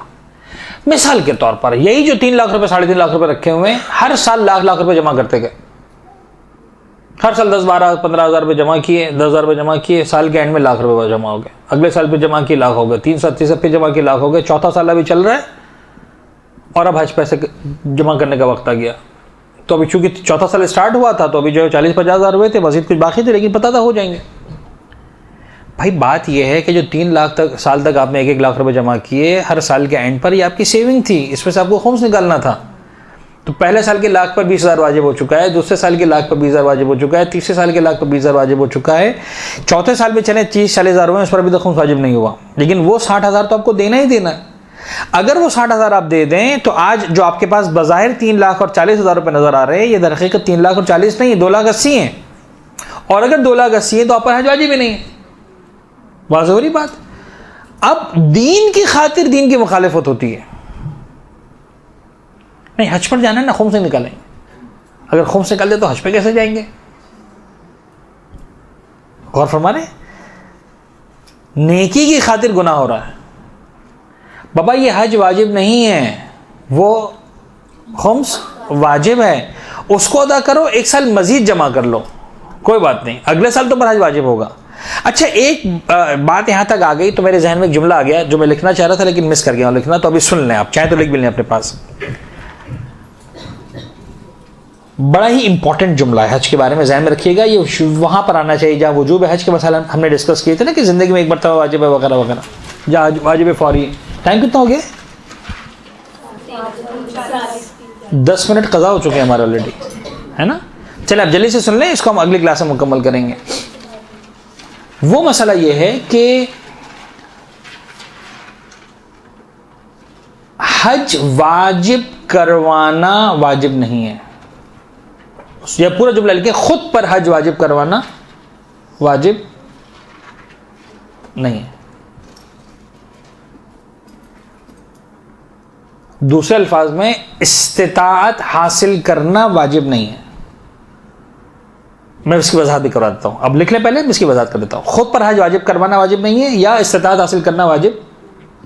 मिसाल के तौर पर यही जो 3 लाख रुपए 3.5 लाख रुपए रखे हुए हैं, हर साल लाख रुपए जमा करते गए। हर साल 10, 12, 15 हज़ार रुपये जमा किए, 10 हज़ार रुपये जमा किए, साल के एंड में लाख रुपए जमा हो गए। अगले साल पे जमा किए, लाख हो गए। 3 साल तीसरे पे जमा किए, लाख हो गए। चौथा साल अभी चल रहा है और अब हज पैसे जमा करने का वक्त आ गया। तो अभी चूंकि चौथा साल स्टार्ट हुआ था तो अभी जो है 40-50 हज़ार हुए थे, मजीद कुछ बाकी थे, लेकिन पता था हो जाएंगे। भाई बात यह है कि जो 3 लाख साल तक आपने 1-1 लाख रुपए जमा किए, हर साल के एंड पर ये आपकी सेविंग थी, इसमें से आपको खुम्स निकालना था। तो पहले साल के लाख पर 20,000 वाजिब हो चुका है, दूसरे साल के लाख पर 20,000 वाजिब हो चुका है, तीसरे साल के लाख पर 20,000 वाजिब हो चुका है, चौथे साल में चले 30-40 हज़ार हुए, उस पर अभी तक खुम्स वाजिब नहीं हुआ। लेकिन वो 60,000 तो आपको देना ही देना है। अगर वो 60,000 आप दे दें तो आज जो आपके पास बज़ाहिर 3 लाख और 40 हज़ार रुपये नजर आ रहे हैं, ये दरअसल 3 लाख और 40 नहीं, 2,80,000 हैं। और अगर 2,80,000 हैं तो आप पर हज वाजिब ही नहीं है। वाज़ेह बात। अब दीन की खातिर दीन की मुखालिफत होती है। नहीं, हज पर जाना है ना, खुम्स से निकालेंगे। अगर खुम्स निकाल दे तो हज पे कैसे जाएंगे? गौर फरमा रहे, नेकी की खातिर गुनाह हो रहा है। बाबा ये हज वाजिब नहीं है, वो खुम्स वाजिब है, उसको अदा करो, 1 साल मजीद जमा कर लो, कोई बात नहीं, अगले साल तो पर हज वाजिब होगा। अच्छा, एक बात यहां तक आ गई तो मेरे जहन में एक जुमला आ गया जो मैं लिखना चाह रहा था लेकिन मिस कर गया। लिखना तो अभी सुन लें, आप चाहें तो लिख भी लें अपने पास। बड़ा ही इंपॉर्टेंट जुमला है, हज के बारे में जहन में रखिएगा। ये वहां पर आना चाहिए जहां वजूब है हज के मसाला हमने डिस्कस किए थे ना, कि जिंदगी में एक मरतबा वाजिब है वगैरह वगैरह, जहाँ वाजिब फौरी। टाइम कितना हो गया? 10 मिनट कज़ा हो चुके हैं हमारे ऑलरेडी, है ना। चलिए आप जल्दी से सुन लें, इसको हम अगली क्लास में मुकम्मल करेंगे। वो मसला ये है कि हज वाजिब करवाना वाजिब नहीं है। यह पूरा जुमला लिखे, खुद पर हज वाजिब करवाना वाजिब नहीं है। दूसरे अल्फाज में इस्तिताअत हासिल करना वाजिब नहीं है। मैं इसकी वजाहत भी करवा देता हूं, अब लिख लें पहले, मैं इसकी वजाहत कर देता हूं। खुद पर हज वाजिब करवाना वाजिब नहीं है या इस्तिताअत हासिल करना वाजिब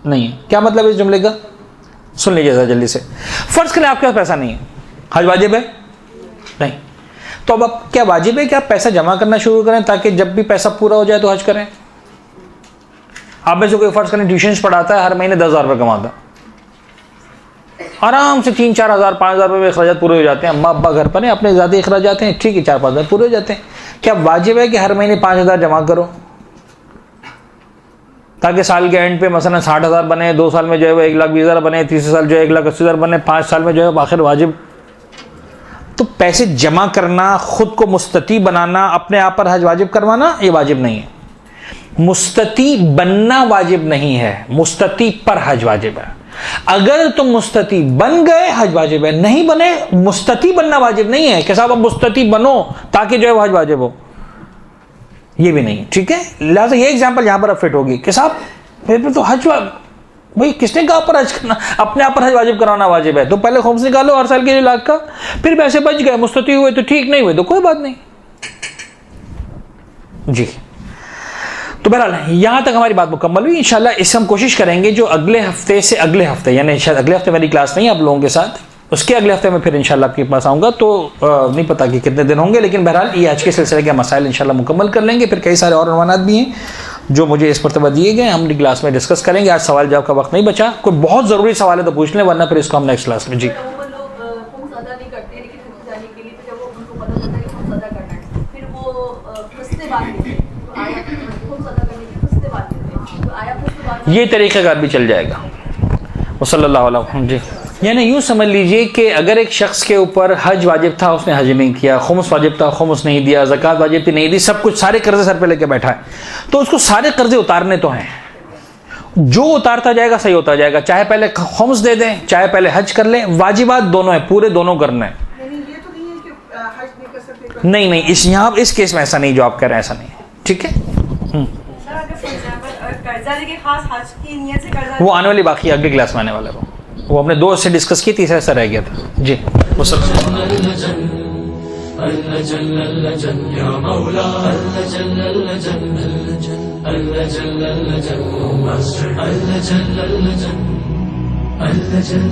नहीं है। क्या मतलब है इस जुमले का? सुन लीजिए जरा जल्दी से। फर्ज करें आपके पास पैसा नहीं है, हज वाजिब है नहीं, तो अब आप क्या वाजिब है कि आप पैसा जमा करना शुरू करें ताकि जब भी पैसा पूरा हो जाए तो हज करें? आप में से कोई फर्ज करें ट्यूशन पढ़ाता है, हर महीने 10,000 रुपये कमाता, आराम से 3-4 हज़ार 5,000 रुपये में अखराजात पूरे हो जाते हैं। अम्मा अब्बा घर पर हैं, अपने ज़्यादा अखराजात हैं, ठीक है, 4-5 हज़ार पूरे हो जाते हैं। क्या वाजिब है कि हर महीने 5,000 जमा करो ताकि साल के एंड पे मसलन 60,000 बने, 2 साल में जो है वो 1,20,000 बने, तीसरे साल जो है 1,80,000 बने, 5 साल में जो है आखिर वाजिब? तो पैसे जमा करना, खुद को मुस्तती बनाना, अपने आप पर हज वाजिब करवाना, ये वाजिब नहीं है। मुस्तती बनना वाजिब नहीं है, मुस्तती पर हज वाजिब है। अगर तुम मुस्तती बन गए हज वाजिब है, नहीं बने मुस्तती बनना वाजिब नहीं है कि साहब अब मुस्तती बनो ताकि जो है हज वाजिब हो, ये भी नहीं, ठीक है। लिहाजा ये एग्जांपल यहां पर अब फिट होगी कि साहब मेरे पे तो हज, भाई किसने कहा पर हज करना, अपने आप पर हज वाजिब कराना वाजिब है, तो पहले खुम्स निकालो हर साल के लाख का, फिर पैसे बच गए, मुस्तती हुए तो ठीक, नहीं हुए तो कोई बात नहीं जी। तो बहरहाल यहां तक हमारी बात मुकम्मल हुई। इंशाल्लाह इससे हम कोशिश करेंगे जो अगले हफ्ते से अगले हफ्ते, यानी शायद अगले हफ्ते मेरी क्लास नहीं आप लोगों के साथ, उसके अगले हफ्ते में फिर इंशाल्लाह आपके पास आऊँगा। तो नहीं पता कि कितने दिन होंगे, लेकिन बहरहाल ये आज के सिलसिले के मसाइल इंशाल्लाह मुकम्मल कर लेंगे। फिर कई सारे और उन्वानात भी हैं जो मुझे इस मरतबा दिए गए, हम क्लास में डिस्कस करेंगे। आज सवाल जवाब का वक्त नहीं बचा, कोई बहुत ज़रूरी सवाल है तो पूछ लें, वरना फिर इसको हम नेक्स्ट क्लास में जी। बात नहीं तो आया खुद अदा करने की खुद से बात नहीं तो आया खुद से बात ये तरीक़ेकार भी चल जाएगा। वसल्लल्लाहु अलैहि वसल्लम। जी, यानी यूँ समझ लीजिए कि अगर एक शख्स के ऊपर हज वाजिब था, उसने हज नहीं किया, खुमुस वाजिब था, खुमुस नहीं दिया, ज़कात वाजिब थी, नहीं दी, सब कुछ सारे कर्जे सर पे लेके बैठा है, तो उसको सारे कर्जे उतारने तो हैं। जो उतारता जाएगा सही होता जाएगा, चाहे पहले खुमुस दे दें, चाहे पहले हज कर लें, वाजिबात दोनों है, पूरे दोनों करने हैं। ये तो नहीं है कि हज नहीं कर सकते। नहीं नहीं, इस यहाँ इस केस में ऐसा नहीं जो आप कह रहे हैं, ऐसा नहीं है। ठीक है, सर अगर फॉर एग्जांपल कर्जा लेके खास हज की नियत से कर्जा वो आने वाली बाकी अगली क्लास में आने वाला है। वो अपने दोस्त से डिस्कस की, तीसरा ऐसा रह गया था। जी